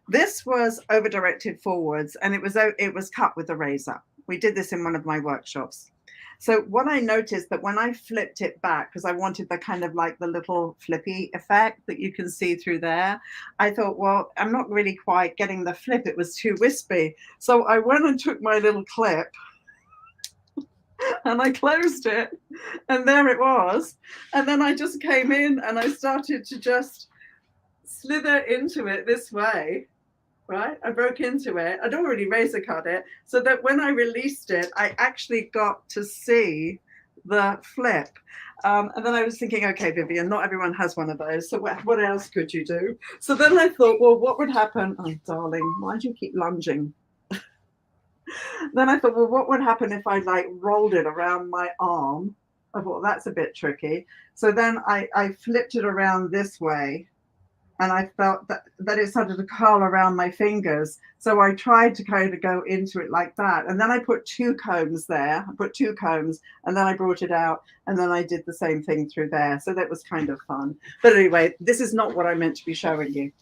This was over directed forwards, and it was cut with a razor. We did this in one of my workshops. So what I noticed that when I flipped it back, because I wanted the kind of like the little flippy effect that you can see through there, I thought, well, I'm not really quite getting the flip. It was too wispy. So I went and took my little clip and I closed it, and there it was. And then I just came in and I started to just slither into it this way, right? I broke into it. I'd already razor cut it, so that when I released it, I actually got to see the flip. And then I was thinking, okay, Vivian, not everyone has one of those. So what else could you do? So then I thought, well, what would happen? Oh, darling, why do you keep lunging? Then I thought, well, what would happen if I like rolled it around my arm? I thought that's a bit tricky. So then I flipped it around this way, and I felt that it started to curl around my fingers. So I tried to kind of go into it like that. And then I put 2 combs there. I put 2 combs, and then I brought it out, and then I did the same thing through there. So that was kind of fun. But anyway, this is not what I meant to be showing you.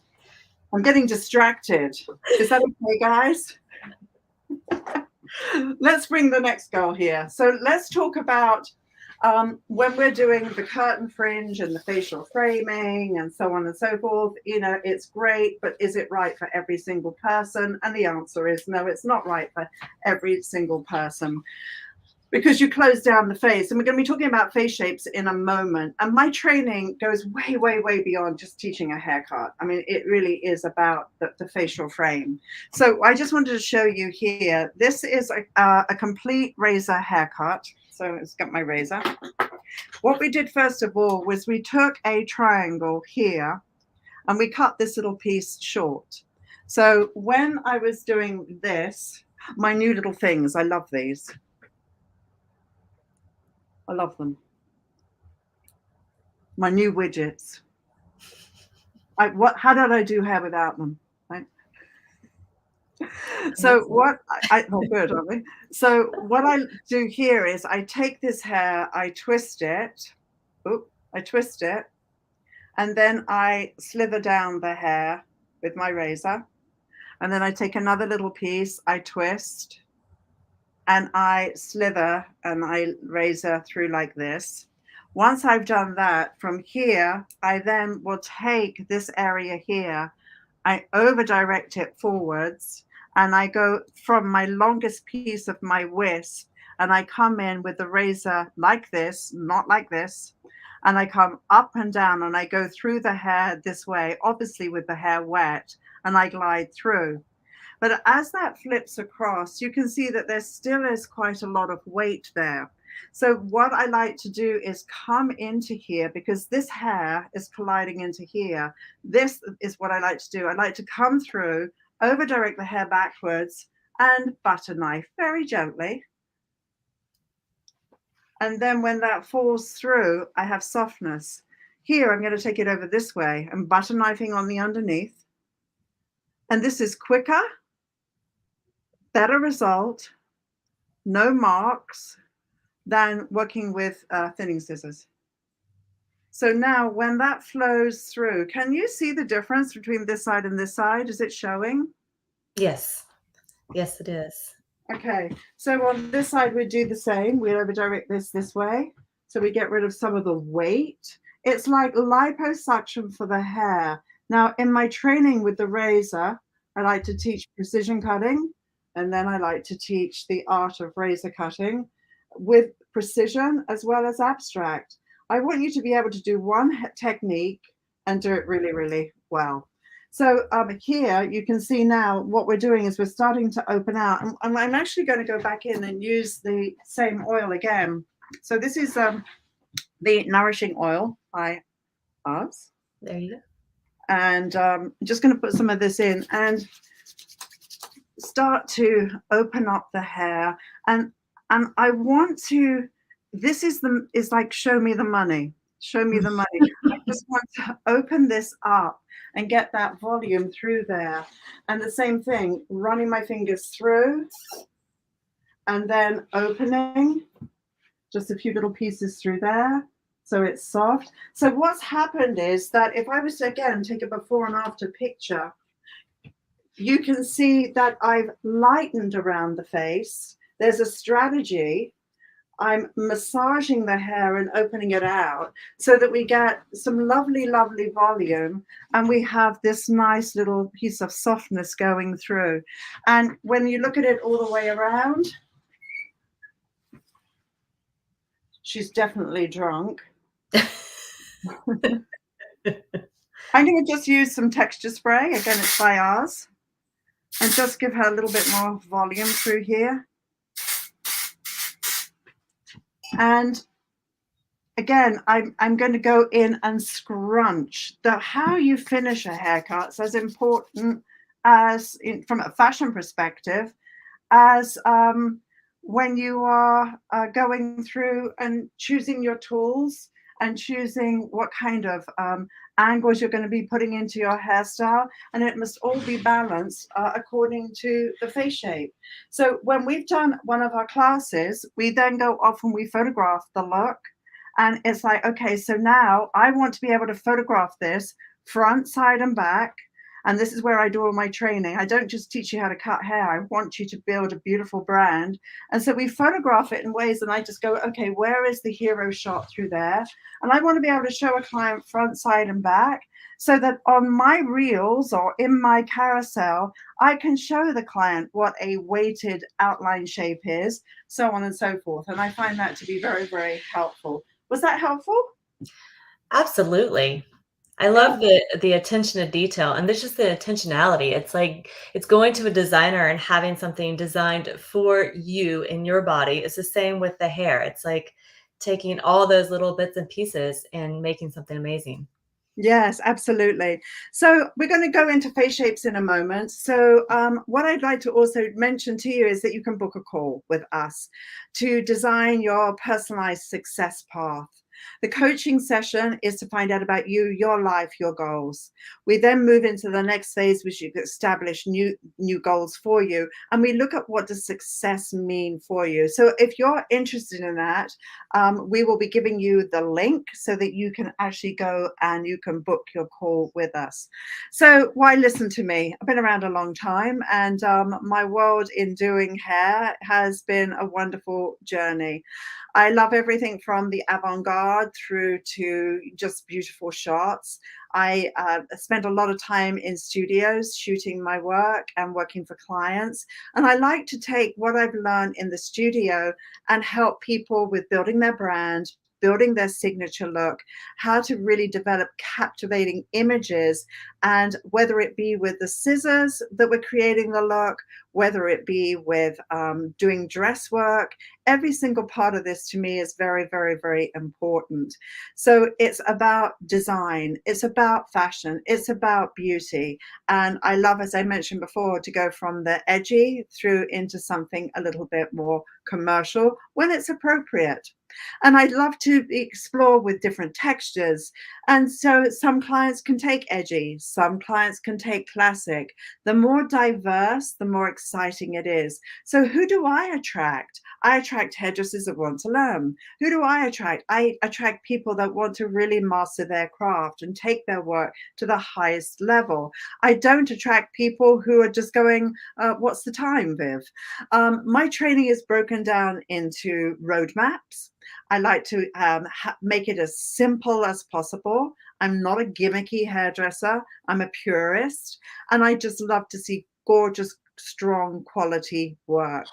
I'm getting distracted. Is that okay, guys? Let's bring the next girl here. So let's talk about when we're doing the curtain fringe and the facial framing and so on and so forth. You know, it's great, but is it right for every single person? And the answer is no, it's not right for every single person, because you close down the face. And we're going to be talking about face shapes in a moment. And my training goes way, way, way beyond just teaching a haircut. I mean, it really is about the facial frame. So I just wanted to show you here. This is a complete razor haircut. So let's get my razor. What we did first of all was we took a triangle here and we cut this little piece short. So when I was doing this, my new little things, I love these. I love them. My new widgets. How did I do hair without them? Right? So good, aren't we? So what I do here is I take this hair, I twist it. I twist it, and then I slither down the hair with my razor. And then I take another little piece, I twist, and I slither and I razor through like this. Once I've done that, from here, I then will take this area here, I over direct it forwards, and I go from my longest piece of my wisp, and I come in with the razor like this, not like this, and I come up and down, and I go through the hair this way, obviously with the hair wet, and I glide through. But as that flips across, you can see that there still is quite a lot of weight there. So what I like to do is come into here, because this hair is colliding into here. This is what I like to do. I like to come through, over direct the hair backwards, and butter knife very gently. And then when that falls through, I have softness. Here, I'm going to take it over this way and butter knifing on the underneath. And this is quicker, better result, no marks, than working with thinning scissors. So now when that flows through, can you see the difference between this side and this side? Is it showing? Yes. Yes, it is. Okay, so on this side, we do the same. We over direct this way. So we get rid of some of the weight. It's like liposuction for the hair. Now, in my training with the razor, I like to teach precision cutting, and then I like to teach the art of razor cutting with precision as well as abstract. I want you to be able to do one technique and do it really, really well. So here you can see now what we're doing is we're starting to open out. And I'm actually going to go back in and use the same oil again. So this is the Nourishing Oil by us. There you go. And I'm just going to put some of this in and start to open up the hair. And I want to, this is like, show me the money. Show me the money. I just want to open this up and get that volume through there. And the same thing, running my fingers through and then opening just a few little pieces through there. So it's soft. So what's happened is that if I was to, again, take a before and after picture, you can see that I've lightened around the face. There's a strategy. I'm massaging the hair and opening it out so that we get some lovely, lovely volume, and we have this nice little piece of softness going through. And when you look at it all the way around, She's definitely drunk. I'm going to just use some texture spray. Again, it's by ours. And just give her a little bit more volume through here. And again, I'm going to go in and scrunch. How you finish a haircut is as important as, from a fashion perspective, as when you are going through and choosing your tools and choosing what kind of angles you're going to be putting into your hairstyle. And it must all be balanced according to the face shape. So when we've done one of our classes, we then go off and we photograph the look. And it's like, okay, so now I want to be able to photograph this front, side, and back. And this is where I do all my training. I don't just teach you how to cut hair. I want you to build a beautiful brand. And so we photograph it in ways, and I just go, okay, where is the hero shot through there? And I want to be able to show a client front, side, and back, so that on my reels or in my carousel, I can show the client what a weighted outline shape is, so on and so forth. And I find that to be very, very helpful. Was that helpful? Absolutely. I love the attention to detail, and there's just the intentionality. It's like it's going to a designer and having something designed for you in your body. It's the same with the hair. It's like taking all those little bits and pieces and making something amazing. Yes, absolutely. So we're going to go into face shapes in a moment. So what I'd like to also mention to you is that you can book a call with us to design your personalized success path. The coaching session is to find out about you, your life, your goals. We then move into the next phase, which you establish new goals for you. And we look at what does success mean for you. So if you're interested in that, we will be giving you the link so that you can actually go and you can book your call with us. So why listen to me? I've been around a long time, and my world in doing hair has been a wonderful journey. I love everything from the avant-garde through to just beautiful shots. I spend a lot of time in studios shooting my work and working for clients. And I like to take what I've learned in the studio and help people with building their brand, building their signature look, how to really develop captivating images. And whether it be with the scissors that we're creating the look, whether it be with doing dress work, every single part of this to me is very, very, very important. So it's about design, it's about fashion, it's about beauty. And I love, as I mentioned before, to go from the edgy through into something a little bit more commercial when it's appropriate. And I'd love to explore with different textures. And so some clients can take edgy, some clients can take classic. The more diverse, the more exciting it is. So who do I attract? I attract hairdressers that want to learn. Who do I attract? I attract people that want to really master their craft and take their work to the highest level. I don't attract people who are just going, what's the time, Viv? My training is broken down into roadmaps. I like to make it as simple as possible. I'm not a gimmicky hairdresser. I'm a purist. And I just love to see gorgeous, strong quality work.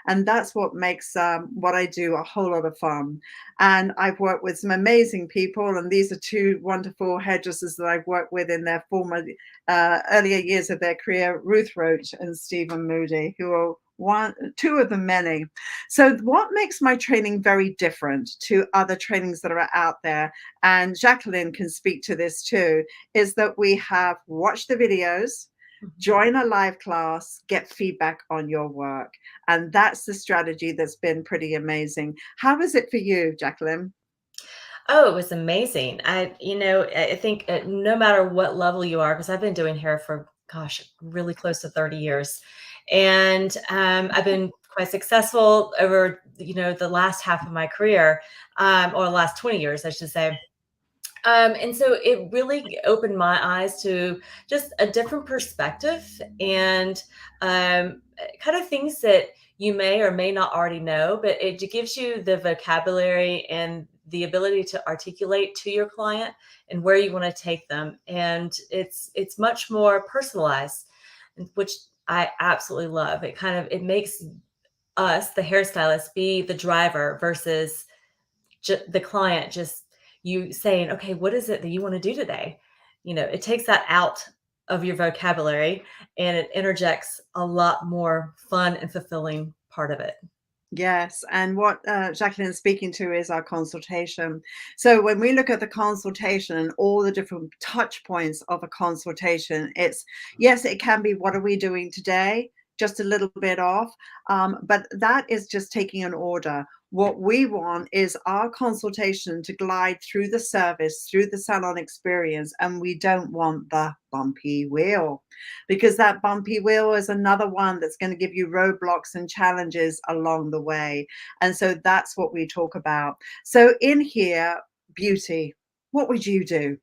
And that's what makes what I do a whole lot of fun. And I've worked with some amazing people. And these are two wonderful hairdressers that I've worked with in their former earlier years of their career, Ruth Roach and Stephen Moody, who are two of the many. So what makes my training very different to other trainings that are out there, and Jacqueline can speak to this too, is that we have watched the videos, join a live class, get feedback on your work. And that's the strategy that's been pretty amazing. How was it for you, Jacqueline? Oh, it was amazing. I think no matter what level you are, because I've been doing hair for, gosh, really close to 30 years. And I've been quite successful over, the last half of my career, or the last 20 years, I should say. And so it really opened my eyes to just a different perspective and kind of things that you may or may not already know, but it gives you the vocabulary and the ability to articulate to your client and where you want to take them. And it's much more personalized, which I absolutely love. It makes us, the hairstylists, be the driver versus the client, just you saying, okay, what is it that you want to do today? It takes that out of your vocabulary and it interjects a lot more fun and fulfilling part of it. Yes, and what Jacqueline is speaking to is our consultation. So when we look at the consultation and all the different touch points of a consultation, it's yes, it can be what are we doing today? Just a little bit off, but that is just taking an order. What we want is our consultation to glide through the service, through the salon experience, and we don't want the bumpy wheel, because that bumpy wheel is another one that's going to give you roadblocks and challenges along the way. And so that's what we talk about. So in here, beauty, what would you do?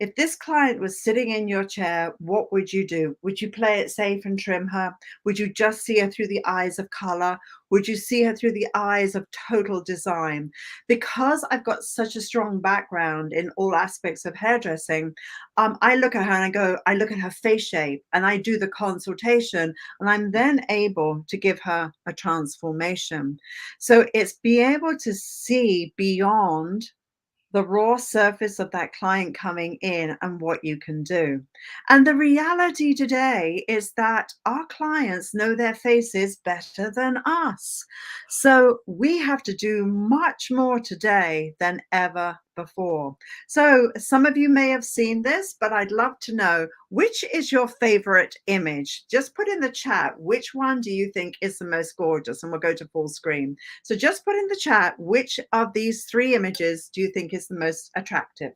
If this client was sitting in your chair, what would you do? Would you play it safe and trim her? Would you just see her through the eyes of color? Would you see her through the eyes of total design? Because I've got such a strong background in all aspects of hairdressing, I look at her and I look at her face shape and I do the consultation, and I'm then able to give her a transformation. So it's be able to see beyond the raw surface of that client coming in and what you can do. And the reality today is that our clients know their faces better than us. So we have to do much more today than ever before. So some of you may have seen this, but I'd love to know, which is your favorite image? Just put in the chat, which one do you think is the most gorgeous? And we'll go to full screen. So just put in the chat, which of these 3 images do you think is the most attractive?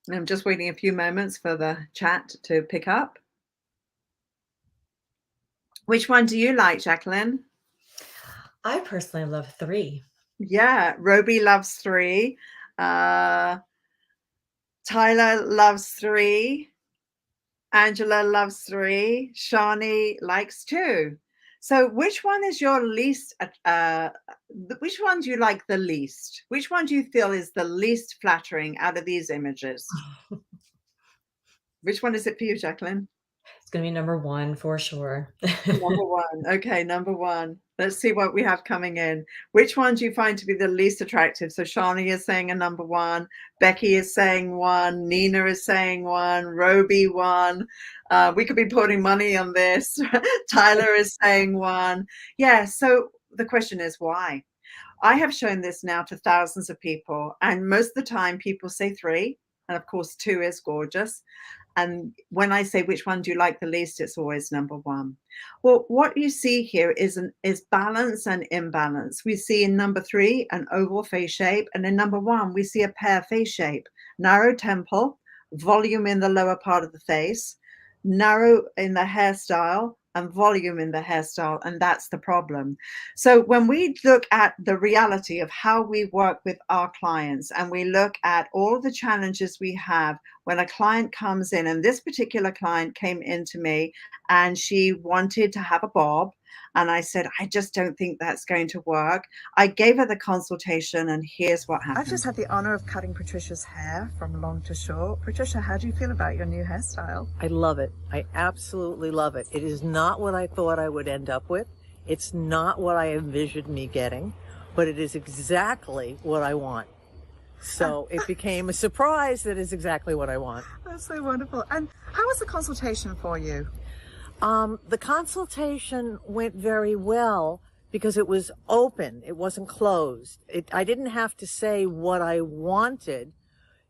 And I'm just waiting a few moments for the chat to pick up. Which one do you like, Jacqueline? I personally love 3. Yeah, Roby loves 3. Tyler loves 3. Angela loves 3. Shani likes 2. So which one is your least, which one do you like the least? Which one do you feel is the least flattering out of these images? Which one is it for you, Jacqueline? It's going to be number 1 for sure. Number 1. Okay, number 1. Let's see what we have coming in. Which one do you find to be the least attractive? So Shani is saying a number 1. Becky is saying 1. Nina is saying 1. Roby 1. We could be putting money on this. Tyler is saying 1. Yeah, so the question is why? I have shown this now to thousands of people, and most of the time people say 3. And of course, 2 is gorgeous. And when I say which one do you like the least, it's always number 1. Well, what you see here is balance and imbalance. We see in number 3 an oval face shape, and in number 1 we see a pear face shape. Narrow temple, volume in the lower part of the face, narrow in the hairstyle, and volume in the hairstyle, and that's the problem. So when we look at the reality of how we work with our clients, and we look at all the challenges we have when a client comes in, and this particular client came into me and she wanted to have a bob, and I said, I just don't think that's going to work. I gave her the consultation, and here's what happened. I've just had the honor of cutting Patricia's hair from long to short. Patricia, how do you feel about your new hairstyle? I love it. I absolutely love it. It is not what I thought I would end up with. It's not what I envisioned me getting, but it is exactly what I want. So it became a surprise that is exactly what I want. That's so wonderful. And how was the consultation for you? The consultation went very well because it was open. It wasn't closed. I didn't have to say what I wanted.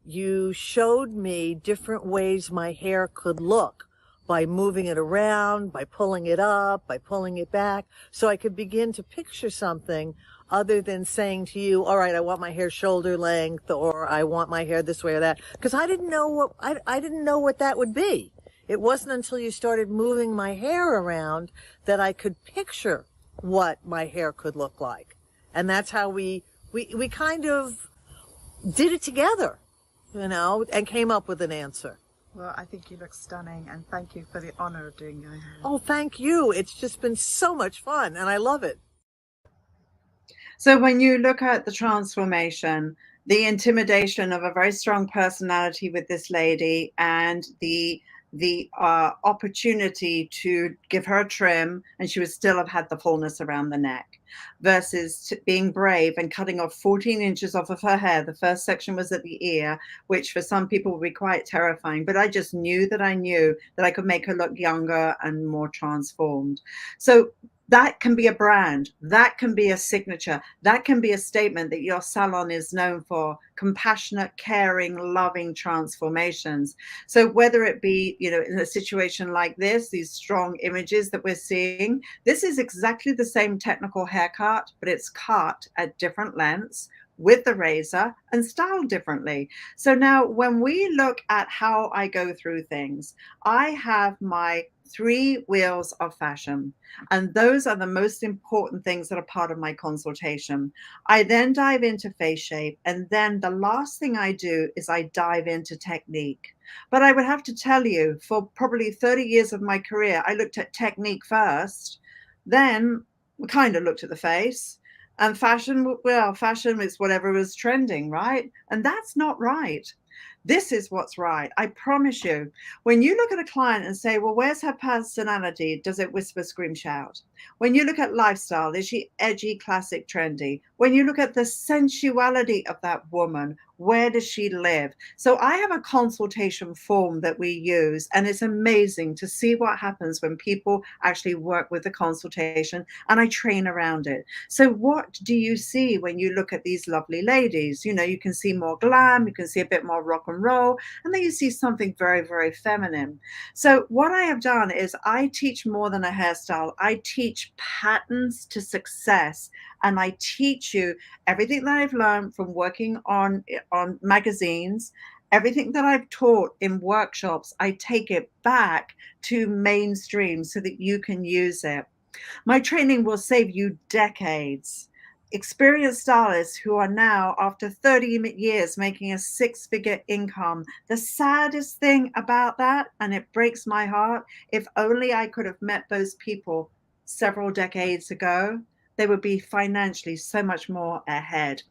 You showed me different ways my hair could look by moving it around, by pulling it up, by pulling it back. So I could begin to picture something other than saying to you, all right, I want my hair shoulder length, or I want my hair this way or that. Because I didn't know what that would be. It wasn't until you started moving my hair around that I could picture what my hair could look like. And that's how we kind of did it together, and came up with an answer. Well, I think you look stunning, and thank you for the honor of doing your hair. Oh, thank you. It's just been so much fun, and I love it. So when you look at the transformation, the intimidation of a very strong personality with this lady, and the the opportunity to give her a trim and she would still have had the fullness around the neck, versus being brave and cutting off 14 inches off of her hair. The first section was at the ear, which for some people would be quite terrifying, but I just knew that I could make her look younger and more transformed. So that can be a brand, that can be a signature, that can be a statement that your salon is known for compassionate, caring, loving transformations. So whether it be, in a situation like this, these strong images that we're seeing, this is exactly the same technical haircut, but it's cut at different lengths with the razor and styled differently. So now when we look at how I go through things, I have my 3 wheels of fashion, and those are the most important things that are part of my consultation. I then dive into face shape, and then the last thing I do is I dive into technique. But I would have to tell you, for probably 30 years of my career, I looked at technique first, then we kind of looked at the face, and fashion, well, fashion is whatever was trending, right? And that's not right. This is what's right. I promise you. When you look at a client and say, well, where's her personality? Does it whisper, scream, shout? When you look at lifestyle, is she edgy, classic, trendy? When you look at the sensuality of that woman, where does she live? So I have a consultation form that we use, and it's amazing to see what happens when people actually work with the consultation, and I train around it. So what do you see when you look at these lovely ladies? You can see more glam, you can see a bit more rock and roll, and then you see something very, very feminine. So what I have done is I teach more than a hairstyle. I teach patterns to success, and I teach you everything that I've learned from working on magazines, everything that I've taught in workshops. I take it back to mainstream so that you can use it. My training will save you decades. Experienced stylists who are now, after 30 years, making a 6-figure income. The saddest thing about that, and it breaks my heart, if only I could have met those people several decades ago, they would be financially so much more ahead.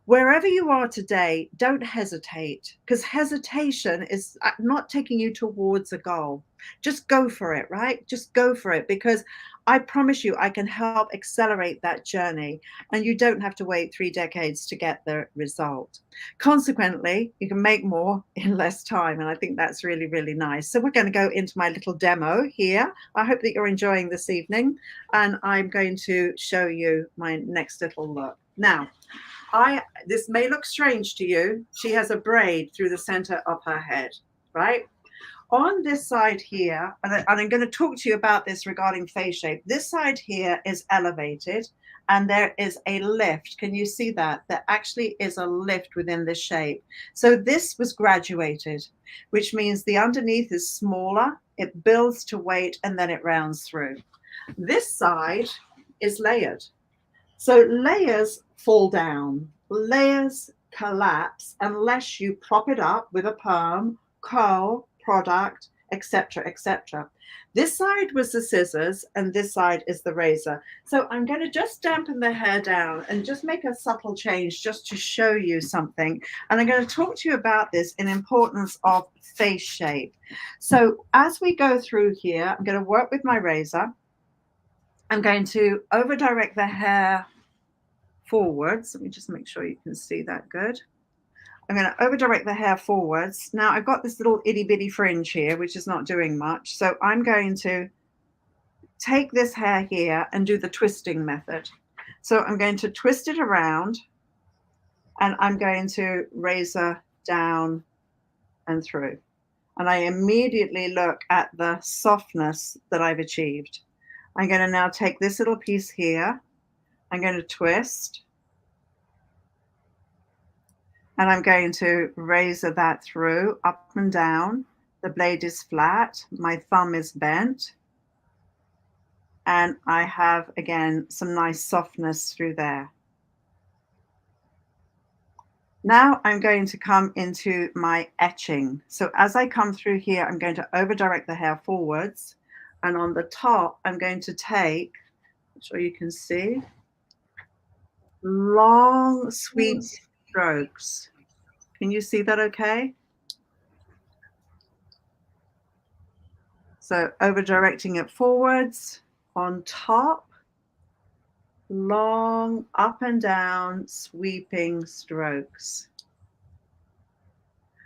Wherever you are today, don't hesitate, because hesitation is not taking you towards a goal. Just go for it, right? Just go for it, because I promise you I can help accelerate that journey, and you don't have to wait 3 decades to get the result. Consequently, you can make more in less time, and I think that's really, really nice. So we're going to go into my little demo here. I hope that you're enjoying this evening, and I'm going to show you my next little look. Now, this may look strange to you. She has a braid through the center of her head, right? On this side here, and I'm going to talk to you about this regarding face shape. This side here is elevated, and there is a lift. Can you see that? There actually is a lift within this shape. So this was graduated, which means the underneath is smaller, it builds to weight, and then it rounds through. This side is layered. So layers fall down, layers collapse unless you prop it up with a perm, curl, product, etc., etc. This side was the scissors, and this side is the razor. So I'm going to just dampen the hair down and just make a subtle change just to show you something. And I'm going to talk to you about this in importance of face shape. So as we go through here, I'm going to work with my razor. I'm going to over direct the hair forwards. Let me just make sure you can see that good. I'm going to over direct the hair forwards. Now I've got this little itty bitty fringe here, which is not doing much. So I'm going to take this hair here and do the twisting method. So I'm going to twist it around, and I'm going to razor down and through. And I immediately look at the softness that I've achieved. I'm going to now take this little piece here. I'm going to twist, and I'm going to razor that through, up and down. The blade is flat, my thumb is bent, and I have, again, some nice softness through there. Now I'm going to come into my etching. So as I come through here, I'm going to over direct the hair forwards, and on the top, I'm going to take, I'm sure you can see, long, sweep strokes. Can you see that okay? So over directing it forwards, on top, long up and down sweeping strokes.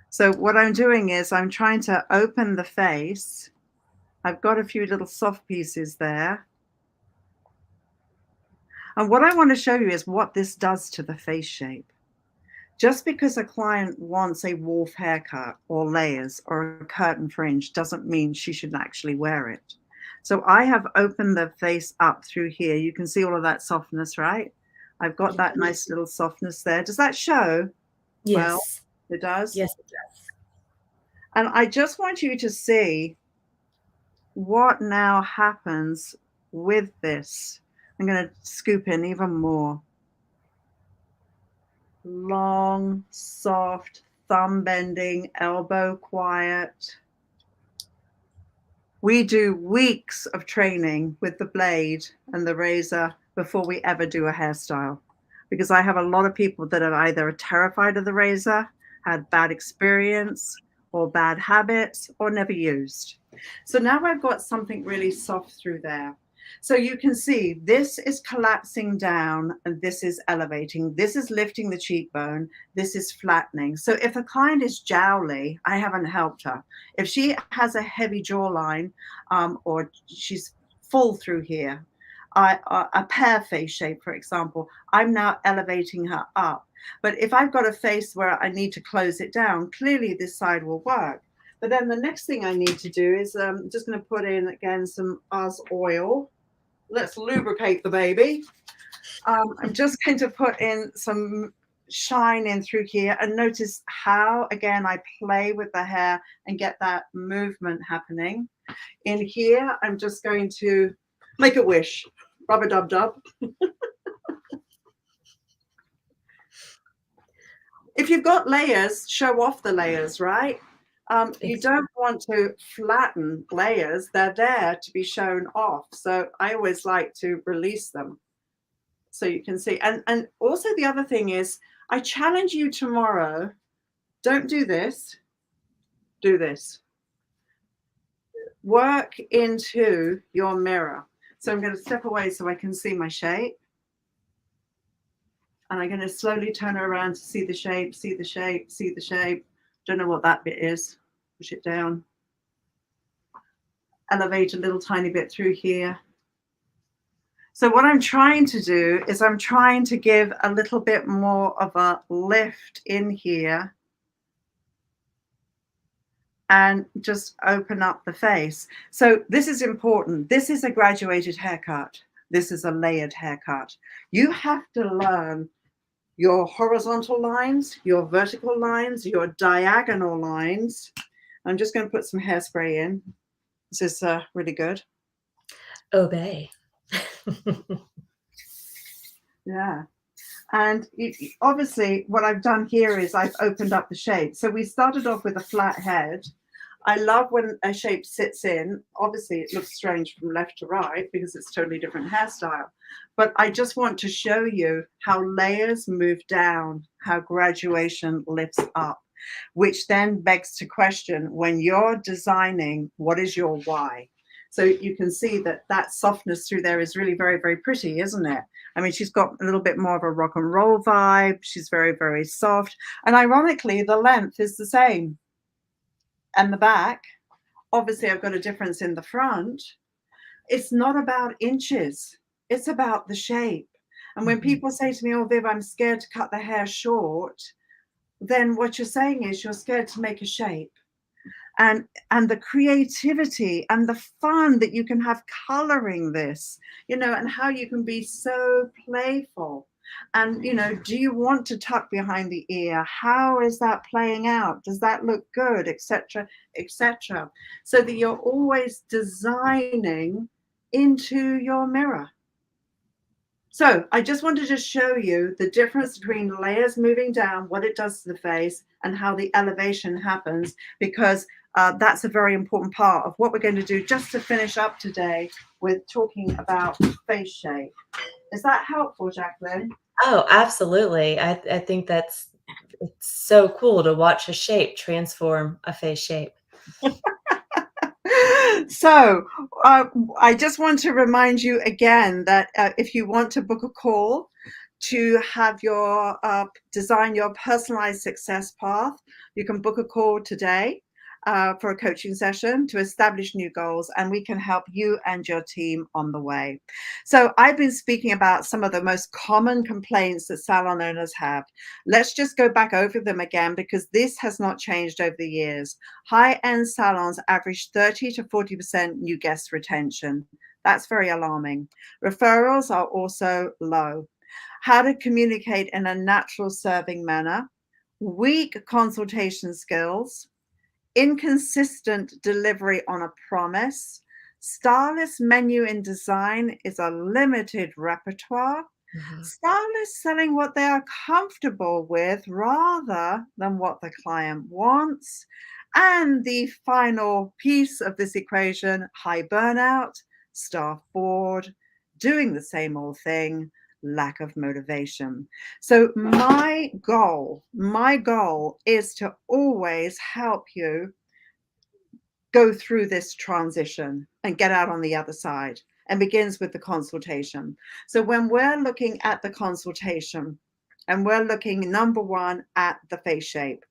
So what I'm doing is I'm trying to open the face. I've got a few little soft pieces there. And what I want to show you is what this does to the face shape. Just because a client wants a wolf haircut or layers or a curtain fringe doesn't mean she should actually wear it. So I have opened the face up through here. You can see all of that softness, right? I've got that nice little softness there. Does that show? Yes. Well, it does? Yes, it does. And I just want you to see what now happens with this. I'm going to scoop in even more. Long, soft, thumb bending, elbow quiet. We do weeks of training with the blade and the razor before we ever do a hairstyle, because I have a lot of people that are either terrified of the razor, had bad experience or bad habits, or never used. So now I've got something really soft through there. So you can see this is collapsing down and this is elevating. This is lifting the cheekbone. This is flattening. So if a client is jowly, I haven't helped her. If she has a heavy jawline or she's full through here, a pear face shape, for example, I'm now elevating her up. But if I've got a face where I need to close it down, clearly this side will work. But then the next thing I need to do is just going to put in again some Oz oil. Let's lubricate the baby. I'm just going to put in some shine in through here and notice how, again, I play with the hair and get that movement happening. In here, I'm just going to make a wish. Rub-a-dub-dub. If you've got layers, show off the layers, right? You don't want to flatten layers. They're there to be shown off. So I always like to release them so you can see. And also the other thing is, I challenge you tomorrow, don't do this, do this. Work into your mirror. So I'm going to step away so I can see my shape. And I'm going to slowly turn her around to see the shape, see the shape, see the shape. Don't know what that bit is. Push it down. Elevate a little tiny bit through here. So what I'm trying to do is I'm trying to give a little bit more of a lift in here and just open up the face. So this is important. This is a graduated haircut. This is a layered haircut. You have to learn your horizontal lines, your vertical lines, your diagonal lines. I'm just going to put some hairspray in. This is really good. Obey. Yeah. And obviously what I've done here is I've opened up the shape. So we started off with a flat head. I love when a shape sits in. Obviously it looks strange from left to right because it's totally different hairstyle. But I just want to show you how layers move down, how graduation lifts up, which then begs to question, when you're designing, what is your why? So you can see that that softness through there is really very, very pretty, isn't it? I mean, she's got a little bit more of a rock and roll vibe. She's very, very soft. And ironically, the length is the same. And the back, obviously I've got a difference in the front. It's not about inches. It's about the shape. And when people say to me, oh, Viv, I'm scared to cut the hair short, then what you're saying is you're scared to make a shape. And the creativity and the fun that you can have coloring this, you know, and how you can be so playful. And, you know, do you want to tuck behind the ear? How is that playing out? Does that look good, etc., etc.? So that you're always designing into your mirror. So I just wanted to show you the difference between layers moving down, what it does to the face, and how the elevation happens, because that's a very important part of what we're going to do just to finish up today with talking about face shape. Is that helpful, Jacqueline? Oh, absolutely. I think it's so cool to watch a shape transform a face shape. So I just want to remind you again that if you want to book a call to have your design your personalized success path, you can book a call today for a coaching session to establish new goals, and we can help you and your team on the way. So I've been speaking about some of the most common complaints that salon owners have. Let's just go back over them again, because this has not changed over the years. High-end salons average 30 to 40% new guest retention. That's very alarming. Referrals are also low. How to communicate in a natural serving manner, weak consultation skills, inconsistent delivery on a promise, stylist menu in design is a limited repertoire, stylists selling what they are comfortable with rather than what the client wants, and the final piece of this equation, high burnout, staff bored, doing the same old thing, lack of motivation. So my goal is to always help you go through this transition and get out on the other side, and begins with the consultation. So when we're looking at the consultation, and we're looking, number one, at the face shape,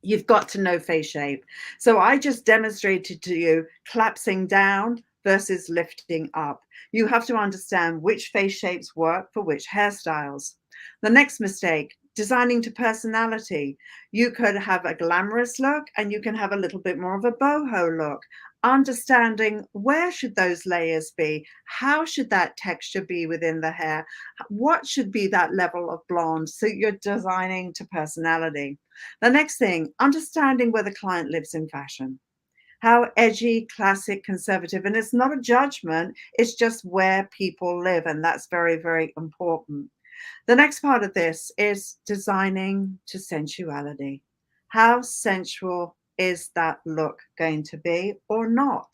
you've got to know face shape. So I just demonstrated to you collapsing down versus lifting up. You have to understand which face shapes work for which hairstyles. The next mistake, designing to personality. You could have a glamorous look and you can have a little bit more of a boho look. Understanding where should those layers be? How should that texture be within the hair? What should be that level of blonde? So you're designing to personality. The next thing, understanding where the client lives in fashion. How edgy, classic, conservative, and it's not a judgment, it's just where people live, and that's very, very important. The next part of this is designing to sensuality. How sensual is that look going to be or not?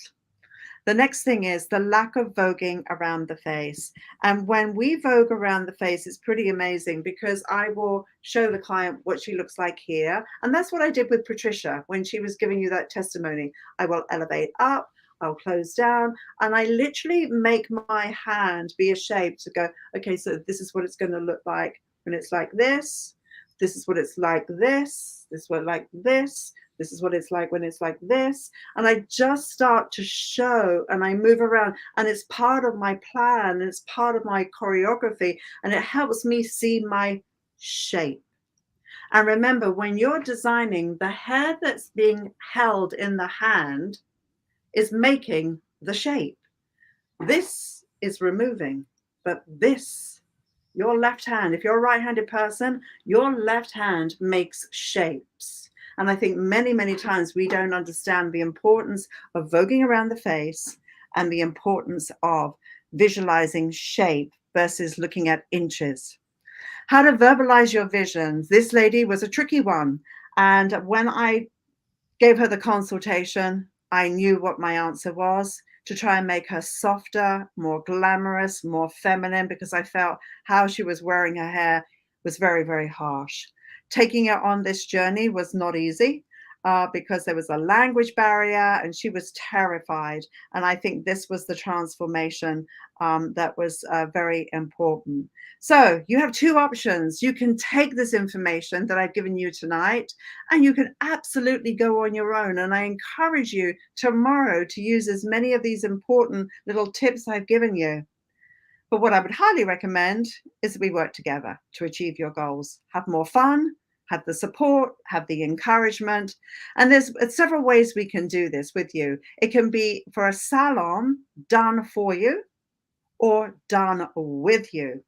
The next thing is the lack of voguing around the face. And when we vogue around the face, it's pretty amazing, because I will show the client what she looks like here. And that's what I did with Patricia when she was giving you that testimony. I will elevate up, I'll close down, and I literally make my hand be a shape to go, okay, so this is what it's going to look like when it's like this. This is what it's like this. This is what like this. This is what it's like when it's like this. And I just start to show, and I move around, and it's part of my plan, and it's part of my choreography, and it helps me see my shape. And remember, when you're designing, the hair that's being held in the hand is making the shape. This is removing, but this, your left hand, if you're a right-handed person, your left hand makes shapes. And I think many, many times we don't understand the importance of voguing around the face and the importance of visualizing shape versus looking at inches. How to verbalize your visions. This lady was a tricky one. And when I gave her the consultation, I knew what my answer was, to try and make her softer, more glamorous, more feminine, because I felt how she was wearing her hair was very, very harsh. Taking her on this journey was not easy because there was a language barrier and she was terrified. And I think this was the transformation that was very important. So you have two options. You can take this information that I've given you tonight, and you can absolutely go on your own. And I encourage you tomorrow to use as many of these important little tips I've given you. But what I would highly recommend is that we work together to achieve your goals. Have more fun, have the support, have the encouragement. And there's several ways we can do this with you. It can be for a salon done for you or done with you.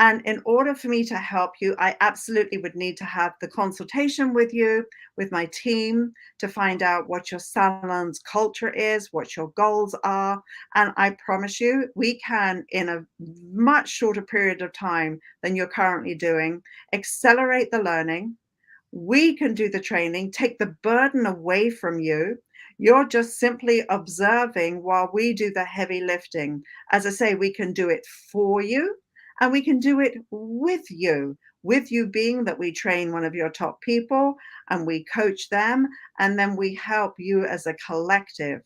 And in order for me to help you, I absolutely would need to have the consultation with you, with my team, to find out what your salon's culture is, what your goals are. And I promise you, we can, in a much shorter period of time than you're currently doing, accelerate the learning. We can do the training, take the burden away from you. You're just simply observing while we do the heavy lifting. As I say, we can do it for you. And we can do it with you. with you being that we train one of your top people and we coach them, and then we help you as a collective.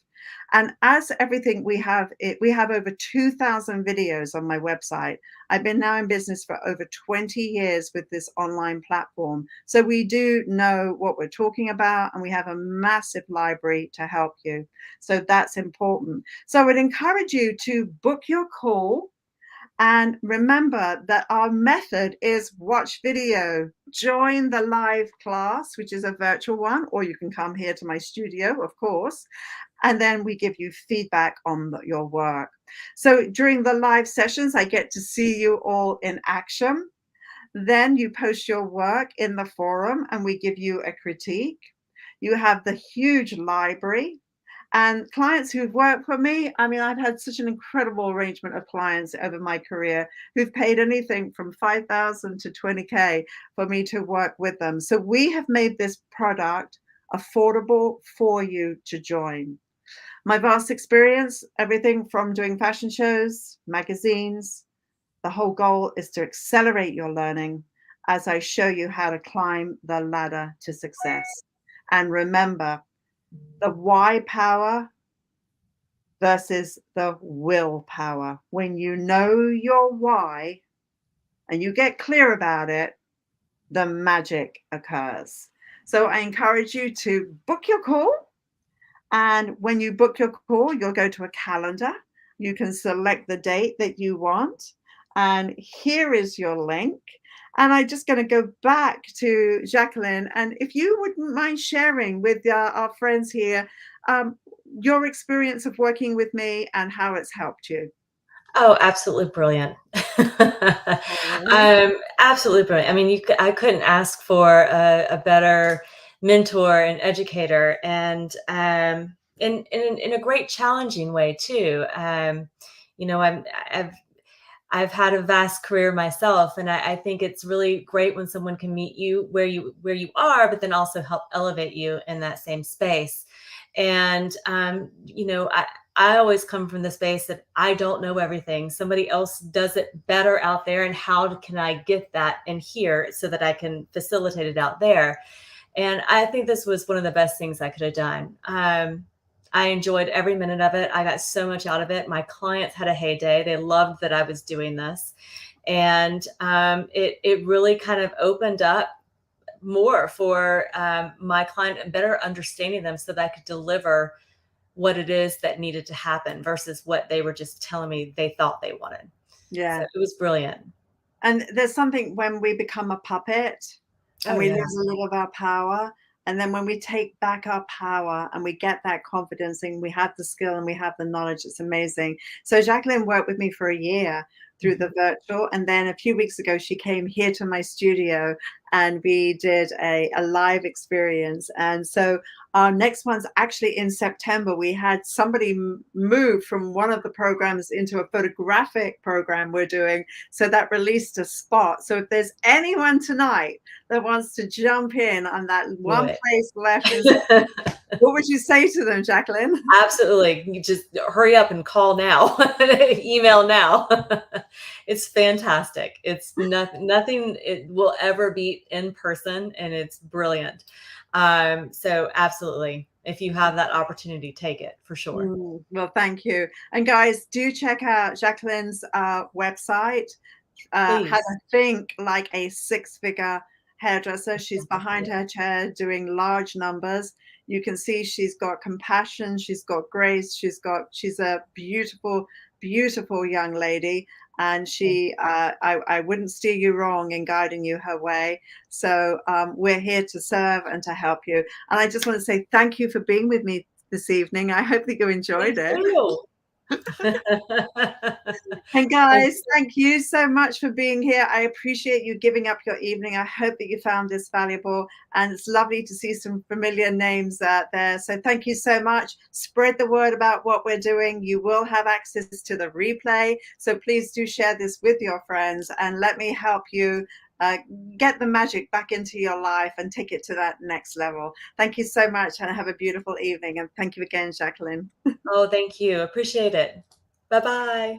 And as everything we have over 2,000 videos on my website. I've been now in business for over 20 years with this online platform. So we do know what we're talking about, and we have a massive library to help you. So that's important. So I would encourage you to book your call. And remember that our method is watch video, join the live class, which is a virtual one, or you can come here to my studio, of course. And then we give you feedback on your work. So during the live sessions, I get to see you all in action. Then you post your work in the forum and we give you a critique. You have the huge library. And clients who've worked for me, I mean, I've had such an incredible arrangement of clients over my career who've paid anything from 5,000 to 20K for me to work with them. So we have made this product affordable for you to join. My vast experience, everything from doing fashion shows, magazines, the whole goal is to accelerate your learning as I show you how to climb the ladder to success. And remember, the why power versus the willpower. When you know your why and you get clear about it, the magic occurs. So I encourage you to book your call. And when you book your call, you'll go to a calendar. You can select the date that you want. And here is your link. And I'm just going to go back to Jacqueline. And if you wouldn't mind sharing with our friends here your experience of working with me and how it's helped you. Oh, absolutely brilliant. Absolutely brilliant. I mean, I couldn't ask for a better mentor and educator, and in a great challenging way too. You know, I've had a vast career myself, and I think it's really great when someone can meet you where you are, but then also help elevate you in that same space. And you know, I always come from the space that I don't know everything. Somebody else does it better out there, and how can I get that in here so that I can facilitate it out there? And I think this was one of the best things I could have done. I enjoyed every minute of it. I got so much out of it. My clients had a heyday. They loved that I was doing this. And it really kind of opened up more for my client and better understanding them so that I could deliver what it is that needed to happen versus what they were just telling me they thought they wanted. Yeah. So it was brilliant. And there's something when we become a puppet and we lose a little of our power. And then when we take back our power and we get that confidence and we have the skill and we have the knowledge, it's amazing. So Jacqueline worked with me for a year through the virtual. And then a few weeks ago, she came here to my studio and we did a live experience. And so our next one's actually in September. We had somebody move from one of the programs into a photographic program we're doing. So that released a spot. So if there's anyone tonight that wants to jump in on that one place left, what would you say to them, Jacqueline? Absolutely. You just hurry up and call now, email now. It's fantastic. It's nothing it will ever beat in person, and it's brilliant. So absolutely, if you have that opportunity, take it for sure. Well, thank you. And guys, do check out Jacqueline's website, How to Think Like a Six-Figure Hairdresser. She's behind her chair doing large numbers. You can see she's got compassion, she's got grace, she's a beautiful, beautiful young lady. And she, I wouldn't steer you wrong in guiding you her way. So we're here to serve and to help you. And I just want to say thank you for being with me this evening. I hope that you enjoyed it. And guys, thank you so much for being here. I appreciate you giving up your evening. I hope that you found this valuable, and it's lovely to see some familiar names there. So thank you so much. Spread the word about what we're doing. You will have access to the replay. So please do share this with your friends and let me help you get the magic back into your life and take it to that next level. Thank you so much, and have a beautiful evening. And thank you again, Jacqueline. Oh, thank you. Appreciate it. Bye-bye.